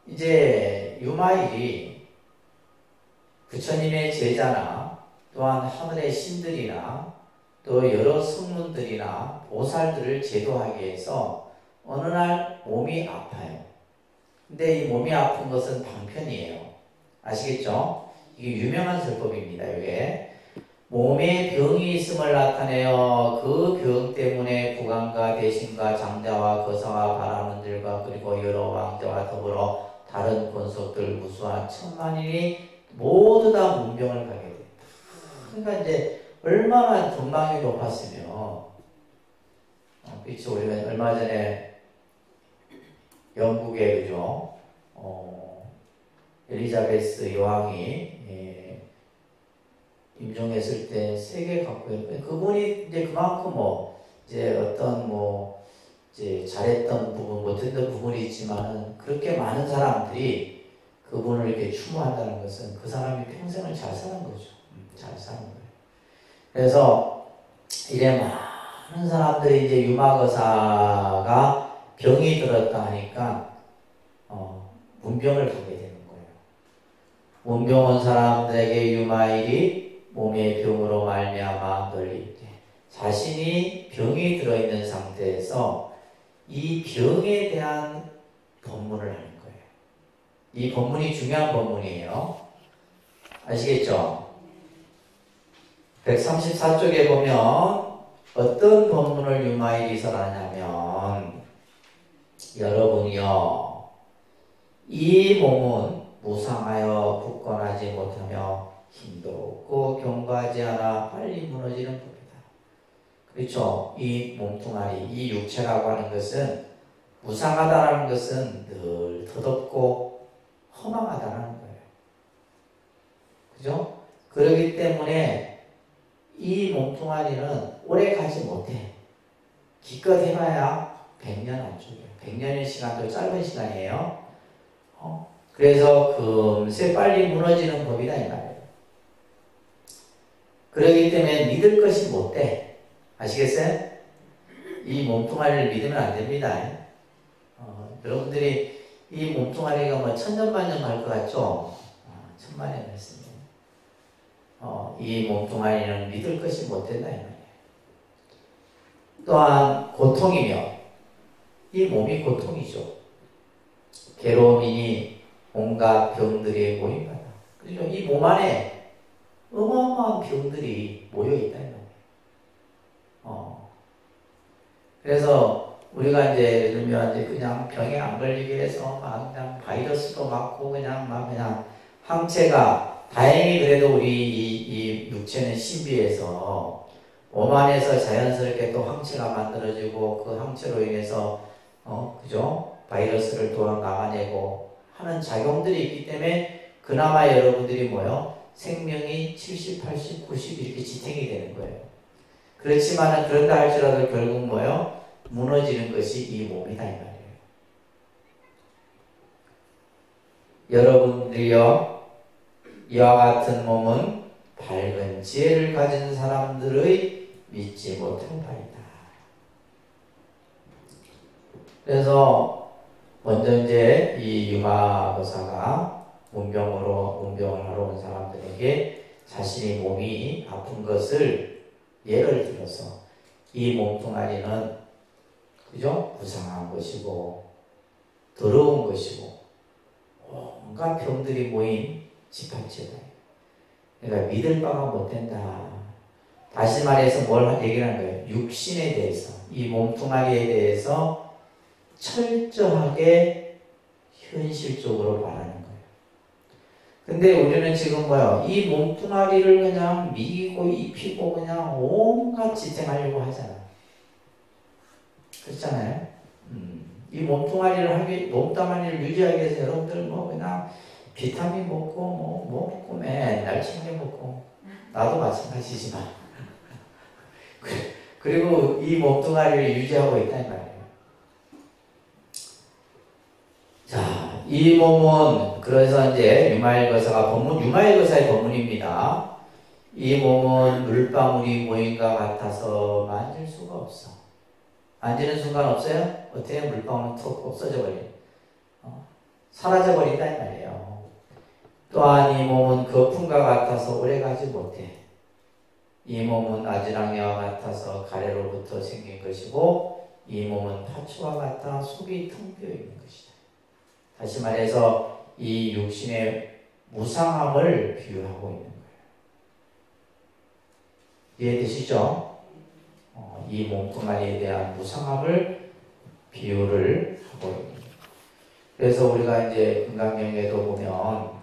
이제 유마일이 부처님의 제자나 또한 하늘의 신들이나 또 여러 성문들이나 보살들을 제도하기 위해서 어느 날 몸이 아파요. 근데 이 몸이 아픈 것은 방편이에요. 아시겠죠? 이게 유명한 설법입니다. 이게 몸에 병이 있음을 나타내어 그 병 때문에 국왕과 대신과 장자와 거사와 바라문들과 그리고 여러 왕자와 더불어 다른 권속들 무수한 천만인이 모두 다 문병을 가게 된다. 그러니까 이제 얼마나 전망이 높았으면, 그렇죠. 우리가 얼마 전에 영국에 그죠, 엘리자베스 여왕이 임종했을 때 세계 각국에 그분이 이제 그만큼 이제 어떤 이제 잘했던 부분, 못했던 부분이 있지만은 그렇게 많은 사람들이 그분을 이렇게 추모한다는 것은 그 사람이 평생을 잘 사는 거죠. 잘 사는 거예요. 그래서 이래 많은 사람들이 이제 유마거사가 병이 들었다 하니까 문병을 가게 되는 거예요. 문병 온 사람들에게 유마일이 몸의 병으로 말미암아 널리 자신이 병이 들어있는 상태에서 이 병에 대한 법문을 하는 거예요. 이 법문이 중요한 법문이에요. 아시겠죠? 134쪽에 보면 어떤 법문을 유마일이 설하냐면, 여러분이요, 이 몸은 무상하여 굳건하지 못하며 힘도 없고 견고하지 않아 빨리 무너지는 법이다. 그렇죠? 이 몸뚱아리, 이 육체라고 하는 것은 무상하다라는 것은 늘 덧없고 허망하다는 거예요. 그죠? 그렇기 때문에 이 몸뚱아리는 오래 가지 못해. 기껏 해봐야 100년 안 죽여요. 100년의 시간도 짧은 시간이에요. 그래서 금세 빨리 무너지는 법이다 이 말이에요. 그렇기 때문에 믿을 것이 못 돼. 아시겠어요? 이 몸뚱아리를 믿으면 안 됩니다. 여러분들이 이 몸뚱아리가 천년만년 갈 것 같죠? 천만년 했습니다. 이 몸뚱아리는 믿을 것이 못 된다 이 말이에요. 또한 고통이며, 이 몸이 고통이죠. 괴로움이니 온갖 병들이 모임하다. 그렇죠? 이 몸 안에 어마어마한 병들이 모여있다 이 말이에요. 그래서 우리가 이제 예를 들면 이제 그냥 병에 안 걸리게 해서 막 그냥 바이러스도 맞고 그냥 항체가, 다행히 그래도 우리 이 육체는 신비해서 몸 안에서 자연스럽게 또 항체가 만들어지고 그 항체로 인해서 그죠? 바이러스를 또한 막아내고 하는 작용들이 있기 때문에 그나마 여러분들이 생명이 70, 80, 90 이렇게 지탱이 되는 거예요. 그렇지만은 그런다 할지라도 결국 무너지는 것이 이 몸이다 이 말이에요. 여러분들이요, 이와 같은 몸은 밝은 지혜를 가진 사람들의 믿지 못한 바이다. 그래서 먼저 이제 이 유마거사가 문병을 하러 온 사람들에게 자신의 몸이 아픈 것을 예를 들어서, 이 몸뚱아리는 그죠? 부상한 것이고 더러운 것이고 온갖 병들이 모인 집합체다. 그러니까 믿을 바가 못 된다. 다시 말해서 뭘 얘기를 하는 거예요? 육신에 대해서, 이 몸뚱아리에 대해서 철저하게 현실적으로 말하는 거예요. 근데 우리는 지금 이 몸뚱아리를 그냥 미고 입히고 그냥 온갖 지탱하려고 하잖아. 그렇잖아요? 이 몸뚱아리를 유지하기 위해서 여러분들 그냥 비타민 먹고 먹고 맨날 챙겨 먹고, 나도 마찬가지지만 그리고 이 몸뚱아리를 유지하고 있다 이 말이에요. 자, 이 몸은 그래서 이제 유마일거사의 법문입니다. 이 몸은 물방울이 모인 것 같아서 만질 수가 없어. 만지는 순간 없어요? 어때요? 물방울은 툭 없어져 버려요. 사라져 버린다 이 말이에요. 또한 이 몸은 거품과 같아서 오래가지 못해. 이 몸은 아지랑이와 같아서 가래로부터 생긴 것이고, 이 몸은 파초와 같아 속이 텅 비어 있는 것이다. 다시 말해서 이 육신의 무상함을 비유하고 있는 거예요. 이해되시죠? 이 몸뚱아리에 대한 무상함을 비유를 하고 있는 거예요. 그래서 우리가 이제 건강명예도 보면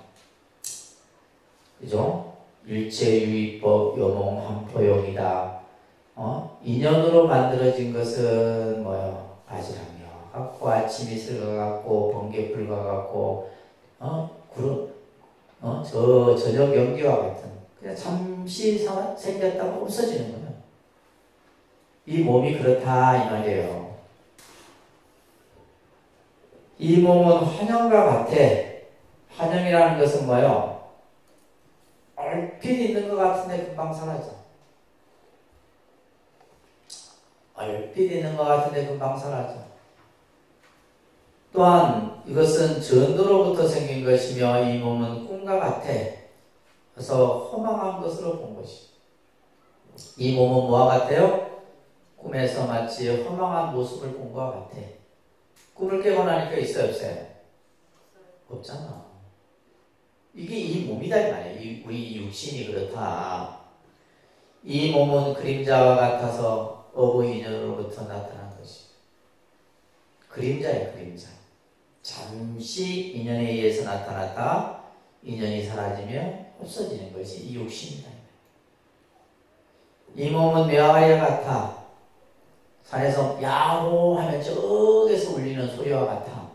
그죠? 일체유의법 요몽함포용이다. 인연으로 만들어진 것은 뭐요? 바지락며 같고 아침 이슬과 같고 번개불과 같고 구름 저 저녁 연기와 같은 그냥 잠시 생겼다가 없어지는 거예요. 이 몸이 그렇다 이 말이에요. 이 몸은 환영과 같아. 환영이라는 것은 뭐예요? 얼핏 있는 것 같은데 금방 사라져. 얼핏 있는 것 같은데 금방 사라져. 또한 이것은 전도로부터 생긴 것이며 이 몸은 꿈과 같아. 그래서 허망한 것으로 본 것이. 이 몸은 뭐와 같아요? 꿈에서 마치 허망한 모습을 본 것과 같아. 꿈을 깨고 나니까 있어요, 없어요? 없잖아. 이게 이 몸이다 이 말이에요. 우리 육신이 그렇다. 이 몸은 그림자와 같아서 어부 인연으로부터 나타난 것이. 그림자예요, 그림자. 잠시 인연에 의해서 나타났다. 인연이 사라지면 없어지는 것이 이 육신이다. 이 몸은 묘아리와 같아. 산에서 야호 하면 저기서 울리는 소리와 같아.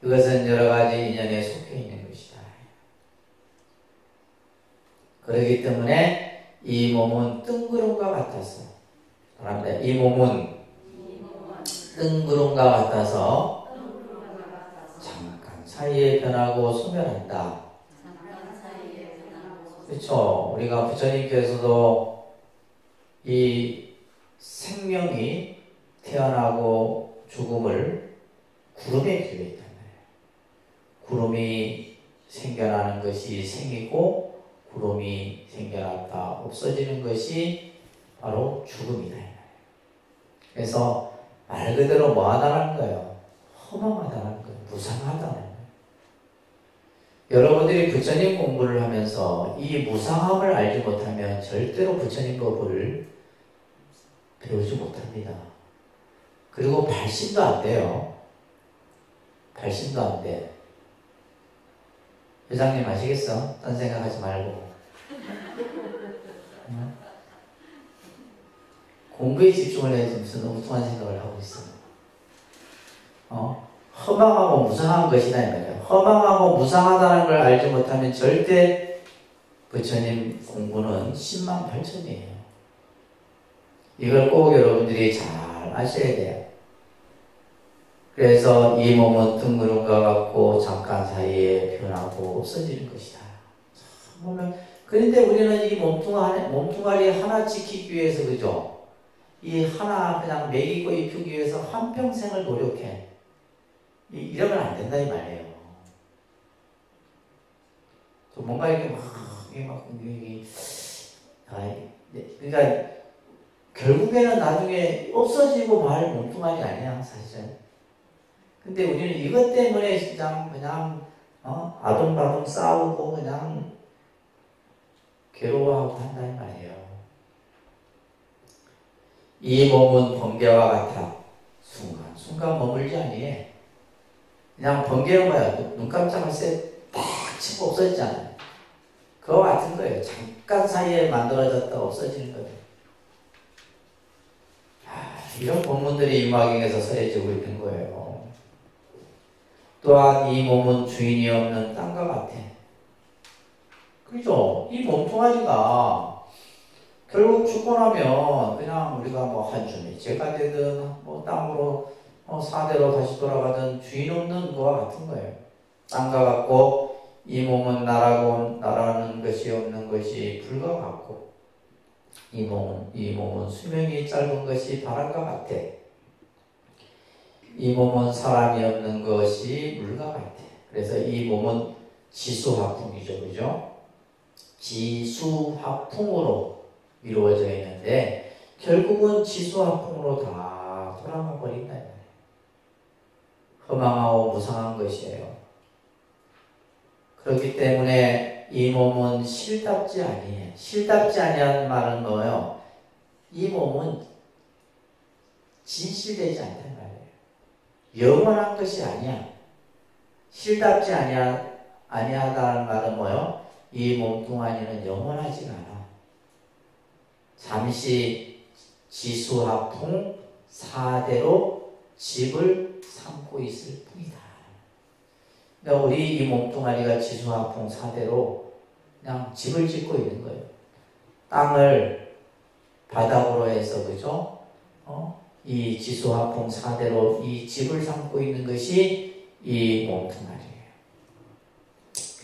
이것은 여러 가지 인연에 속해 있는 것이다. 그렇기 때문에 이 몸은 뜬구름과 같아서 이 몸은 뜬구름과 같아서 잠깐 사이에 변하고 소멸한다. 그렇죠. 우리가 부처님께서도 이 생명이 태어나고 죽음을 구름에 비유했단 말이에요. 구름이 생겨나는 것이 생이고 구름이 생겨났다 없어지는 것이 바로 죽음이다. 그래서 말 그대로 뭐하다라는 거예요? 허망하다는 거예요. 무상하다는 거예요. 여러분들이 부처님 공부를 하면서 이 무상함을 알지 못하면 절대로 부처님 법을 배우지 못합니다. 그리고 발심도 안 돼요. 발심도 안 돼. 회장님 아시겠어? 딴 생각하지 말고. 공부에 집중을 해야지 무슨 엉뚱한 생각을 하고 있어. 허망하고 무상한 것이다 이 말이에요. 허망하고 무상하다는 걸 알지 못하면 절대 부처님 공부는 10만 8천이에요. 이걸 꼭 여러분들이 잘 아셔야 돼요. 그래서 이 몸은 뜬구름과 같고 잠깐 사이에 변하고 없어지는 것이다. 그런데 우리는 이 몸뚱아리 하나 지키기 위해서 그죠? 이 하나 그냥 먹이고 입히기 위해서 한평생을 노력해. 이러면 안 된다 이 말이에요. 뭔가 이렇게 그러니까 결국에는 나중에 없어지고 말 몸뚱아리 아니야 사실은. 근데 우리는 이것 때문에 그냥 아둥바둥 싸우고 그냥 괴로워하고 한다 이 말이에요. 이 몸은 번개와 같아. 순간 머물지 아니해. 그냥 번개는 뭐야? 눈 깜짝할 새 딱 치고 없어지잖아요. 그와 같은 거예요. 잠깐 사이에 만들어졌다 없어지는 거예요. 이런 본문들이 이마경에서 서해지고 있는 거예요. 또한 이 몸은 주인이 없는 땅과 같아. 그죠? 이 몸뚱아리가 결국 죽고 나면 그냥 우리가 뭐 한 줌이 재가 되든 뭐 땅으로 사대로 다시 돌아가든 주인 없는 거와 같은 거예요. 땅과 같고 이 몸은 나라는 것이 없는 것이 불과 같고 이 몸은 수명이 짧은 것이 바람과 같아. 이 몸은 사람이 없는 것이 물과 같아. 그래서 이 몸은 지수화풍이죠. 그죠? 지수화풍으로 이루어져 있는데 결국은 지수화풍으로 다 돌아가 버린다. 허망하고 무상한 것이에요. 그렇기 때문에 이 몸은 실답지 아니에요. 실답지 아니한 말은 뭐예요? 이 몸은 진실되지 않단 말이에요. 영원한 것이 아니야. 실답지 아니하다는 말은 뭐예요? 이 몸뚱아리는 영원하지가 않아. 잠시 지수화풍 4대로 집을 삼고 있을 뿐이다. 그러니까 우리 이 몸뚱아리가 지수화풍 4대로 그냥 집을 짓고 있는 거예요. 땅을 바닥으로 해서, 그죠? 이 지수화풍 4대로 이 집을 삼고 있는 것이 이 몸뚱아리예요.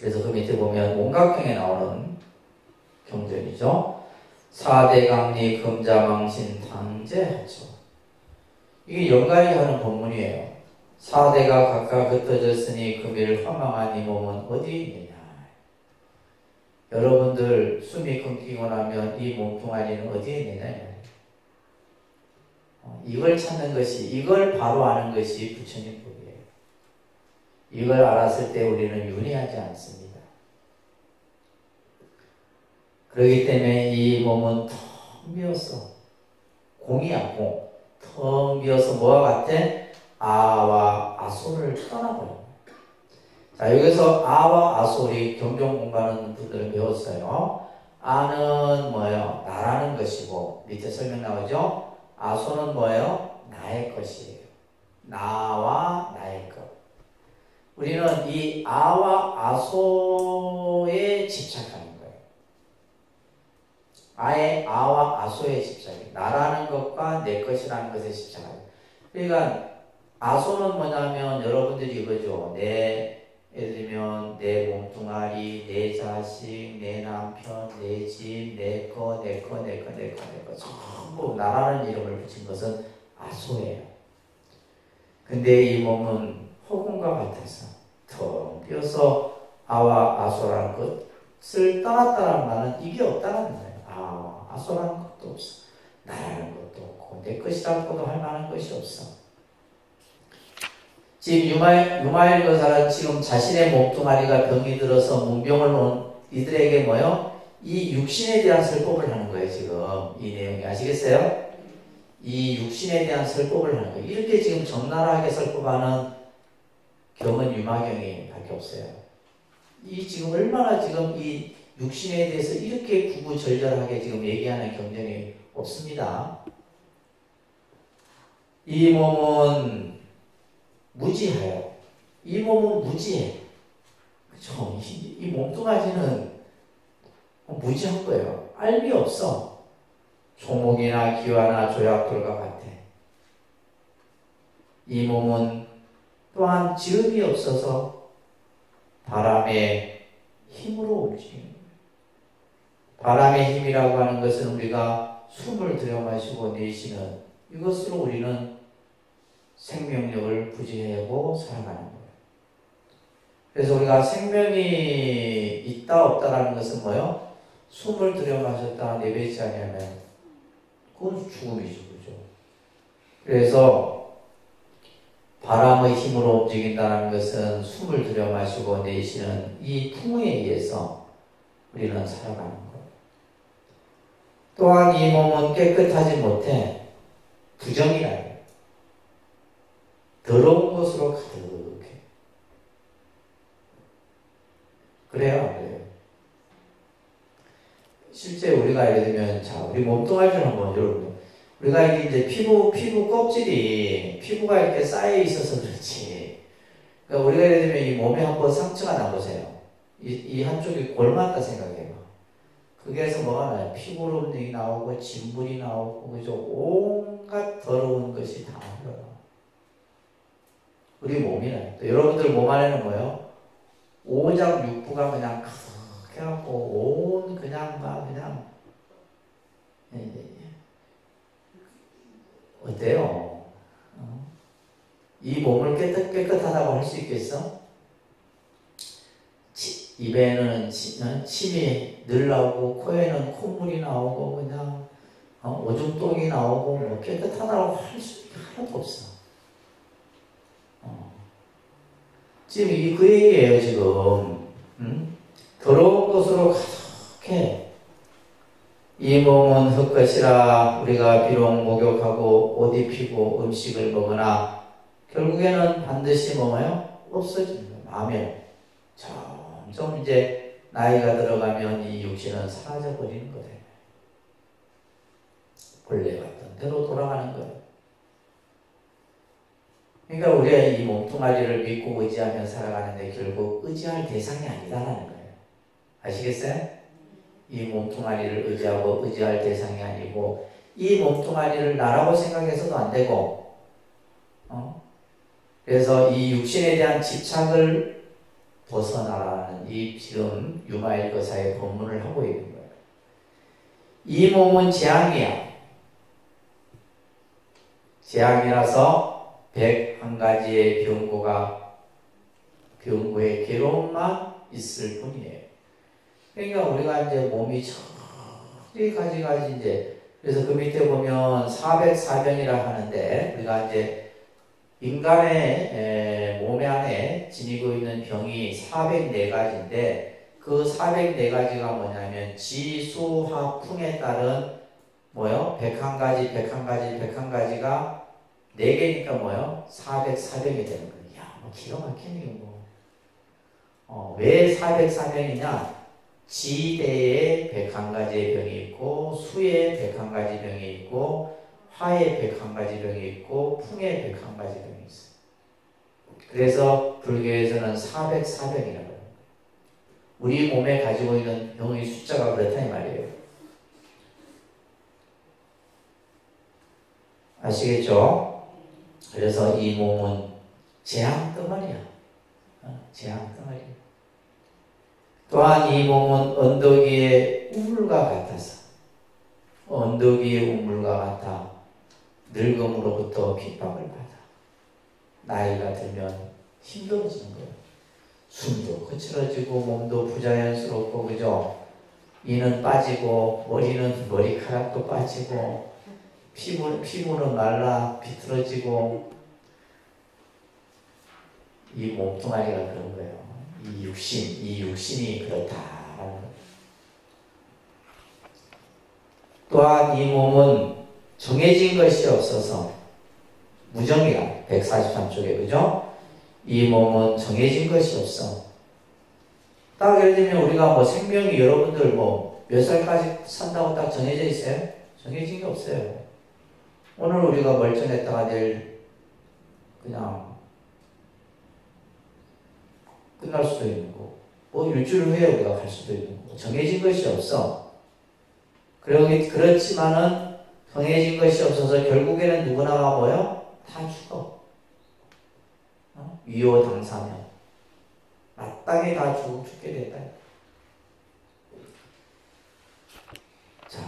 그래서 그 밑에 보면 온각경에 나오는 경전이죠. 4대 강리 금자망신 당제하죠. 이게 연가히 하는 본문이에요. 4대가 각각 흩어졌으니 금일 허망한 이 몸은 어디 있느냐. 여러분들 숨이 끊기고 나면 이 몸뚱아리는 어디에 있느냐. 이걸 찾는 것이, 이걸 바로 아는 것이 부처님 법이에요. 이걸 알았을 때 우리는 윤회하지 않습니다. 그렇기 때문에 이 몸은 텅 비었어. 공이야, 공. 텅 비어서 뭐와 같아? 아와 아소를 떠나버려. 자, 여기서 아와 아소, 우리 경전 공부하는 분들은 배웠어요. 아는 뭐예요? 나라는 것이고, 밑에 설명 나오죠? 아소는 뭐예요? 나의 것이에요. 나와 나의 것. 우리는 이 아와 아소에 집착하는 거예요. 아와 아소에 집착해요. 나라는 것과 내 것이라는 것에 집착해요. 그러니까 아소는 뭐냐면 여러분들이 이거죠. 예를 들면 내 몸뚱아리, 내 자식, 내 남편, 내 집, 내 거 전부 나라는 이름을 붙인 것은 아소예요. 근데 이 몸은 허공과 같아서 텅 비어서 아와 아소라는 것을 떠났다는 말은 이게 없다는 거예요. 아소라는 것도 없어. 나라는 것도 없고 내 것이라고도 할 만한 것이 없어. 지금 유마일 거사는 지금 자신의 몸뚱아리가 병이 들어서 문병을 온 이들에게 뭐요? 이 육신에 대한 설법을 하는 거예요. 지금 이 내용이 아시겠어요? 이 육신에 대한 설법을 하는 거예요. 이렇게 지금 적나라하게 설법하는 경은 유마경이 밖에 없어요. 이 지금 얼마나 지금 이 육신에 대해서 이렇게 구구절절하게 지금 얘기하는 경전이 없습니다. 이 몸은 무지해요. 이 몸은 무지해. 그렇죠? 이 몸뚱아리는 무지한 거예요. 알미 없어. 조목이나 기와나 조약돌과 같아. 이 몸은 또한 지음이 없어서 바람의 힘으로 움직이는 거예요. 바람의 힘이라고 하는 것은 우리가 숨을 들여 마시고 내쉬는 이것으로 우리는 생명력을 부지하고 살아가는 거예요. 그래서 우리가 생명이 있다 없다라는 것은 뭐예요? 숨을 들여 마셨다 내뱉지 않으면 그건 죽음이죠. 그죠? 그래서 바람의 힘으로 움직인다는 것은 숨을 들여 마시고 내쉬는 이 풍에 의해서 우리는 살아가는 거예요. 또한 이 몸은 깨끗하지 못해 부정이라 해요. 더러운 것으로 가득해. 그래요? 안 그래요? 실제 우리가 예를 들면, 자, 우리 몸뚱아리를 한번 여러분, 우리가 이제 피부 껍질이, 피부가 이렇게 쌓여 있어서 그렇지. 그러니까 우리가 예를 들면 이 몸에 한번 상처가 나보세요. 이 한쪽이 골맞다 생각해봐. 거기에서 뭐가 나요? 피부름이 나오고, 진물이 나오고, 그죠? 온갖 더러운 것이 다 흘러요. 우리 몸이네. 또 여러분들 몸 안에는 뭐예요? 오장 육부가 그냥 가득해갖고 온 그냥 막 그냥 어때요? 이 몸을 깨끗하다고 할 수 있겠어? 입에는 침이 늘 나오고 코에는 콧물이 나오고 그냥 오줌똥이 나오고 뭐 깨끗하다고 할 수 하나도 없어. 지금 그 얘기예요, 지금. 더러운 것으로 가득해. 이 몸은 흙것이라 우리가 비록 목욕하고 옷 입히고 음식을 먹으나 결국에는 반드시 뭐예요? 없어지는 거예요. 마음에 점점 이제 나이가 들어가면 이 육신은 사라져 버리는 거예요. 본래 같던 대로 돌아가는 거예요. 그러니까 우리가 이 몸뚱아리를 믿고 의지하며 살아가는데 결국 의지할 대상이 아니다라는 거예요. 아시겠어요? 이 몸뚱아리를 의지하고 의지할 대상이 아니고 이 몸뚱아리를 나라고 생각해서도 안 되고 그래서 이 육신에 대한 집착을 벗어나라는 이 지금 유마일거사의 법문을 하고 있는 거예요. 이 몸은 재앙이야. 재앙이라서 101가지의 병고의 괴로움만 있을 뿐이에요. 그러니까 우리가 이제 몸이 저리 가지가지 이제 그래서 그 밑에 보면 404병이라 하는데 우리가 이제 인간의 몸 안에 지니고 있는 병이 404가지인데 그 404가지가 뭐냐면 지수화풍에 따른 뭐요? 101가지, 101가지, 101가지가 4개니까 뭐요? 404병이 되는 거예요. 야, 뭐 기가 막히네, 이거. 왜 404병이냐? 지대에 101가지의 병이 있고, 수에 101가지 병이 있고, 화에 101가지 병이 있고, 풍에 101가지 병이 있어요. 그래서 불교에서는 404병이라고 해요. 우리 몸에 가지고 있는 병의 숫자가 그렇다 이 말이에요. 아시겠죠? 그래서 이 몸은 재앙 덩어리야. 재앙 덩어리야. 또한 이 몸은 언덕 위의 우물과 같아서 언덕 위의 우물과 같아 늙음으로부터 핍박을 받아. 나이가 들면 힘들어지는 거예요. 숨도 거칠어지고 몸도 부자연스럽고 그죠? 이는 빠지고 머리카락도 빠지고 피부는 말라 비틀어지고 이 몸뚱아리가 그런 거예요. 이 육신이 그렇다라는 거예요. 또한 이 몸은 정해진 것이 없어서 무정이라 143쪽에 그죠? 이 몸은 정해진 것이 없어. 딱 예를 들면 우리가 뭐 생명이 여러분들 뭐 몇 살까지 산다고 딱 정해져 있어요? 정해진 게 없어요. 오늘 우리가 멀쩡했다가 내일 그냥 끝날 수도 있는 거고 뭐 일주일 후에 우리가 갈 수도 있는 거고 정해진 것이 없어. 그렇지만은 정해진 것이 없어서 결국에는 누구나가 뭐요? 다 죽어. 위호당사면 마땅히 다 죽게 된다. 자,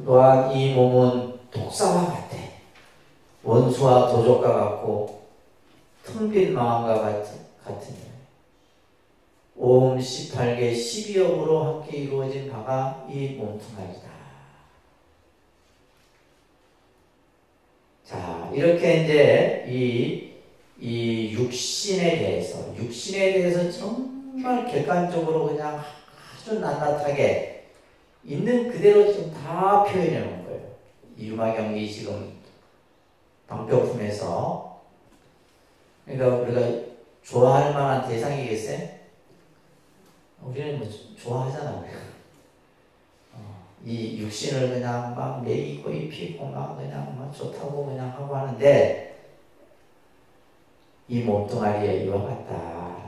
또한 이 몸은 독사와 같아. 원수와 도적과 같고 텅 빈 마음과 같으니 온 18개 12억으로 함께 이루어진 바가 이 몸뚱아리다. 자, 이렇게 이제 이 육신에 대해서 정말 객관적으로 그냥 아주 낱낱하게 있는 그대로 지금 다 표현해 놓은 거예요. 이 유마경이 지금 방표품에서. 그러니까 우리가 좋아할 만한 대상이겠어요? 우리는 뭐 좋아하잖아. 이 육신을 그냥 막 매이고 입히고 막 그냥 막 좋다고 그냥 하고 하는데 이 몸뚱아리에 이와 같다.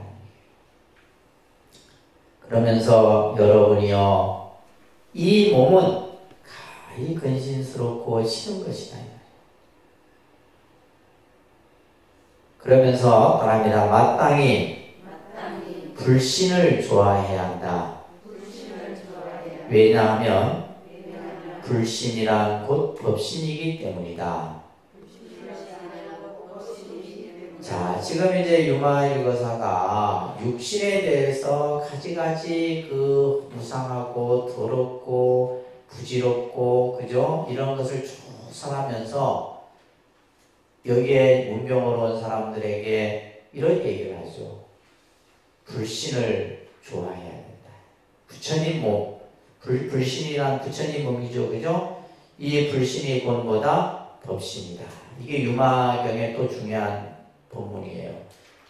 그러면서 여러분이요, 이 몸은 가히 근신스럽고 싫은 것이다. 그러면서 말합니다. 마땅히 불신을 좋아해야 한다. 왜냐하면 불신이란 곧 법신이기 때문이다. 자, 지금 이제 유마일거사가 육신에 대해서 가지가지 그 무상하고 더럽고 부질없고 그죠? 이런 것을 조사하면서 여기에 문병으로 온 사람들에게 이런 얘기를 하죠. 불신을 좋아해야 된다. 부처님 몸, 불신이란 부처님 몸이죠. 그죠? 이 불신이 곧 뭐다? 법신이다. 이게 유마경의 또 중요한 본문이에요.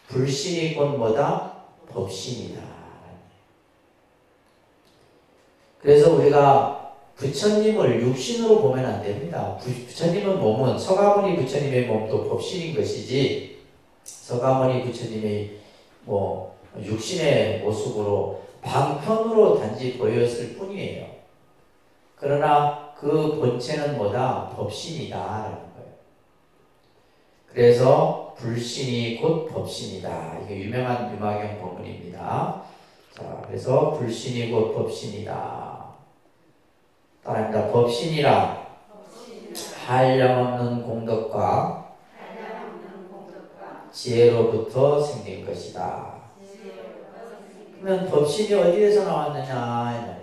불신이 곧 뭐다? 법신이다. 그래서 우리가 부처님을 육신으로 보면 안 됩니다. 부처님은 몸은 서가모니 부처님의 몸도 법신인 것이지 서가모니 부처님의 육신의 모습으로 방편으로 단지 보였을 뿐이에요. 그러나 그 본체는 뭐다? 법신이다라는 거예요. 그래서 불신이 곧 법신이다. 이게 유명한 유마경 법문입니다. 자, 그래서 불신이 곧 법신이다. 따라합니다. 법신이라 한량없는 공덕과 지혜로부터 생긴 것이다. 그러면 법신이 어디에서 나왔느냐?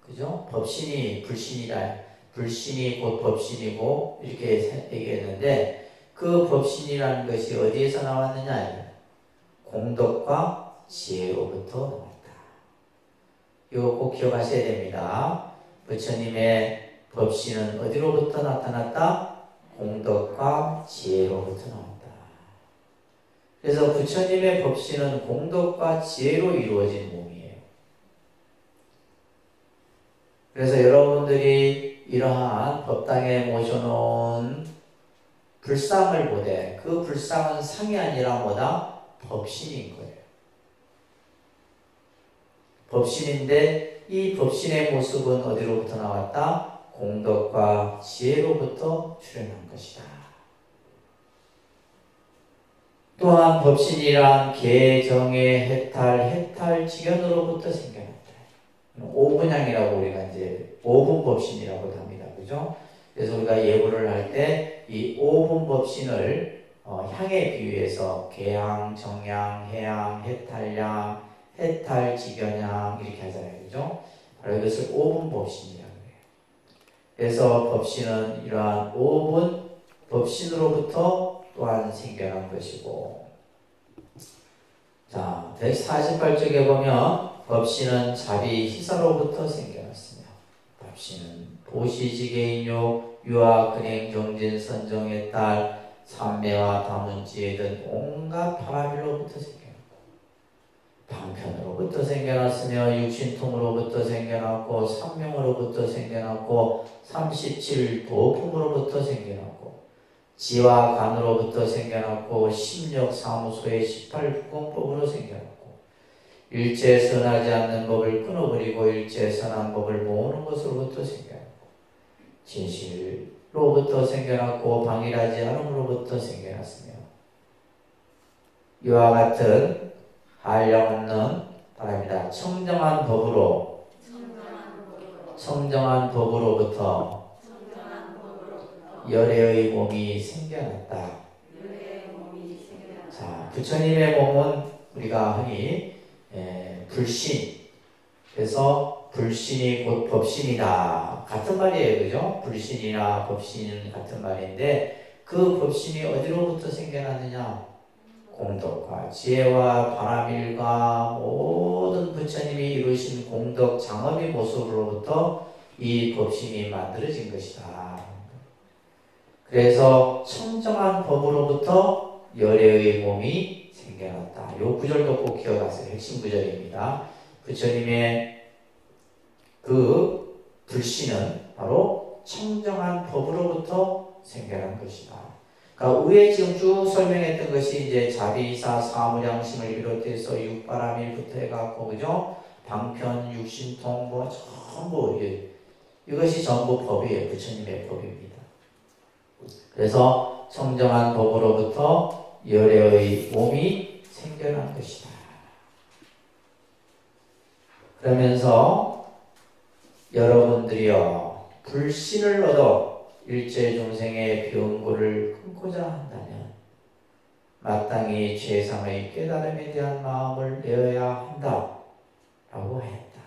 그죠? 법신이 불신이라, 불신이 곧 법신이고 이렇게 얘기했는데 그 법신이라는 것이 어디에서 나왔느냐? 공덕과 지혜로부터 나왔다. 이거 꼭 기억하셔야 됩니다. 부처님의 법신은 어디로부터 나타났다? 공덕과 지혜로부터 나왔다. 그래서 부처님의 법신은 공덕과 지혜로 이루어진 몸이에요. 그래서 여러분들이 이러한 법당에 모셔놓은 불상을 보되 그 불상은 상이 아니라 뭐다? 법신인 거예요. 법신인데 이 법신의 모습은 어디로부터 나왔다? 공덕과 지혜로부터 출현한 것이다. 또한 법신이란 계정의 해탈 직연으로부터 생겨났다. 오분향이라고 우리가 이제 오분법신이라고 합니다. 그죠? 그래서 우리가 예불을 할 때 이 오분법신을 향에 비유해서 계향, 정향, 해향, 해탈향, 해탈, 직연향 이렇게 하잖아요. 그죠? 바로 이것을 오분법신이라고 해요. 그래서 법신은 이러한 오분 법신으로부터 또한 생겨난 것이고, 자, 148쪽에 보면 법신은 자비 희사로부터 생겨났으며 법신은 보시지계인요 유아 근행 정진 선정의 딸 삼매와 다문지에 든 온갖 파라밀로부터 생겨났고 방편으로부터 생겨났으며 육신통으로부터 생겨났고 삼명으로부터 생겨났고 37도품으로부터 생겨났고 지와 간으로부터 생겨났고 심력사무소의 18부공법으로 생겨났고 일체 선하지 않는 법을 끊어버리고 일체 선한 법을 모으는 것으로부터 생겨났고 진실로부터 생겨났고 방일하지 않음으로부터 생겨났으며 이와 같은 한량없는 바랍니다. 청정한 법으로부터 열애의 몸이 생겨났다. 자, 부처님의 몸은 우리가 흔히 불신, 그래서 불신이 곧 법신이다. 같은 말이에요. 그죠? 불신이나 법신은 같은 말인데 그 법신이 어디로부터 생겨났느냐? 공덕과 지혜와 바라밀과 모든 부처님이 이루신 공덕 장엄의 모습으로부터 이 법신이 만들어진 것이다. 그래서 청정한 법으로부터 열애의 몸이 생겨났다. 이 구절도 꼭 기억하세요. 핵심 구절입니다. 부처님의 그 불신은 바로 청정한 법으로부터 생겨난 것이다. 그러니까 위에 지금 쭉 설명했던 것이 이제 자비사 사무량심을 비롯해서 육바라밀부터 해갖고 그죠? 방편, 육신통 뭐 전부 이것이 전부 법이에요. 부처님의 법입니다. 그래서 청정한 법으로부터 열애의 몸이 생겨난 것이다. 그러면서 여러분들이요 불신을 얻어 일체 중생의 병고를 끊고자 한다면 마땅히 죄상의 깨달음에 대한 마음을 내어야 한다 라고 했다.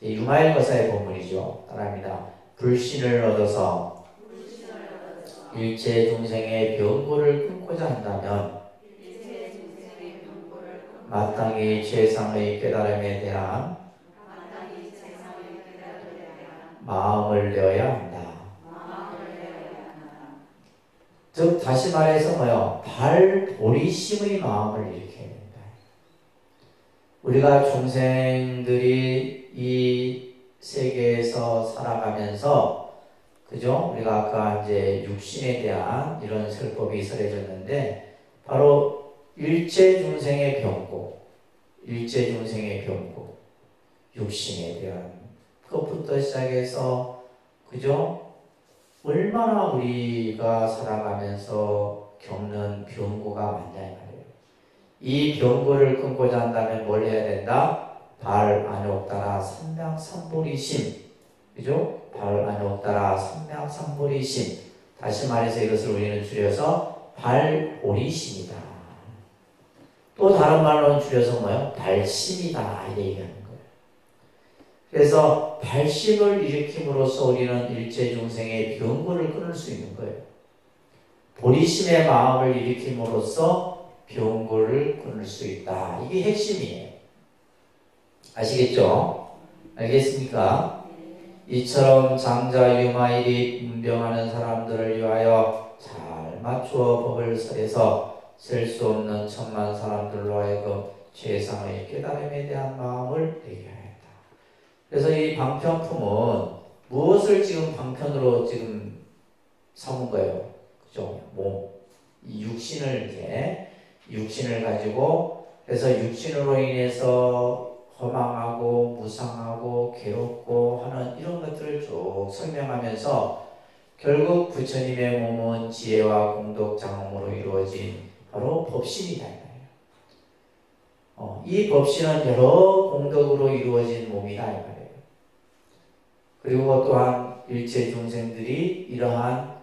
유마일 거사의 본문이죠. 따라합니다. 불신을 얻어서 일체 중생의 병고를 끊고자 한다면 마땅히 죄상의 깨달음에 대한 마음을 내어야 한다. 즉 다시 말해서 뭐요? 발보리심의 마음을 일으켜야 된다. 우리가 중생들이 이 세계에서 살아가면서 그죠? 우리가 아까 이제 육신에 대한 이런 설법이 설해졌는데 바로 일체중생의 병고, 일체중생의 병고, 육신에 대한 그것부터 시작해서 그죠? 얼마나 우리가 살아가면서 겪는 병고가 많냐 이 말이에요. 이 병고를 끊고자 한다면 뭘 해야 된다? 발 안에 없다라 삼명삼보리심, 그죠? 발 안에 없다라 삼명삼보리심. 다시 말해서 이것을 우리는 줄여서 발보리심이다. 또 다른 말로는 줄여서 뭐예요? 발심이다 이렇게 얘기하는 거예요. 그래서 발심을 일으킴으로써 우리는 일체중생의 병고를 끊을 수 있는 거예요. 보리심의 마음을 일으킴으로써 병고를 끊을 수 있다. 이게 핵심이에요. 아시겠죠? 알겠습니까? 이처럼 장자 유마일이 문병하는 사람들을 위하여 잘 맞추어 법을 설해서 셀 수 없는 천만 사람들로 하여금 최상의 깨달음에 대한 마음을 내게 하였다. 그래서 이 방편품은 무엇을 지금 방편으로 지금 삼은 거예요? 그죠? 몸. 이 육신을 이제, 육신을 가지고, 그래서 육신으로 인해서 허망하고 무상하고 괴롭고 하는 이런 것들을 쭉 설명하면서 결국 부처님의 몸은 지혜와 공덕 장엄으로 이루어진 바로 법신이다. 이 법신은 여러 공덕으로 이루어진 몸이다 이 말이에요. 그리고 또한 일체 중생들이 이러한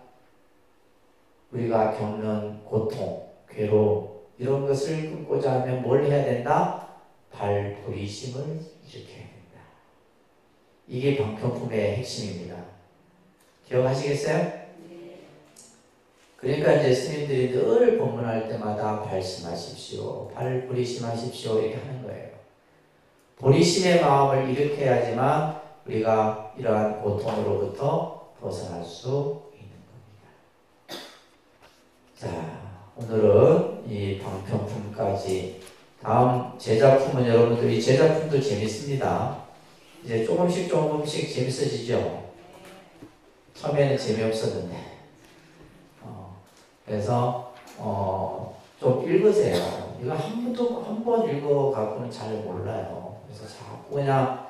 우리가 겪는 고통, 괴로움 이런 것을 끊고자 하면 뭘 해야 된다? 발보리심을 일으켜야 된다. 이게 방편품의 핵심입니다. 기억하시겠어요? 네. 그러니까 이제 스님들이 늘 법문할 때마다 발심하십시오, 발보리심하십시오 이렇게 하는 거예요. 보리심의 마음을 일으켜야지만 우리가 이러한 고통으로부터 벗어날 수 있는 겁니다. 자, 오늘은 이 방편품까지. 다음 제작품은 여러분들 이 제작품도 재밌습니다. 이제 조금씩 재밌어지죠. 처음에는 재미없었는데 그래서 좀 읽으세요. 이거 한 번 읽어갖고는 잘 몰라요. 그래서 자꾸 그냥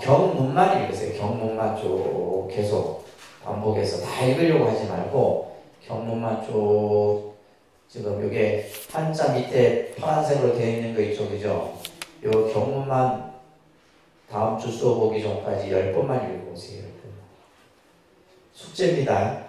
경문만 읽으세요. 경문만 쭉 계속 반복해서 다 읽으려고 하지 말고 경문만 쭉. 지금 이게 한자 밑에 파란색으로 되어 있는 거 있죠, 그죠? 이 경문만 다음 주 수업 오기 전까지 10번만 읽어보세요. 10번. 숙제입니다.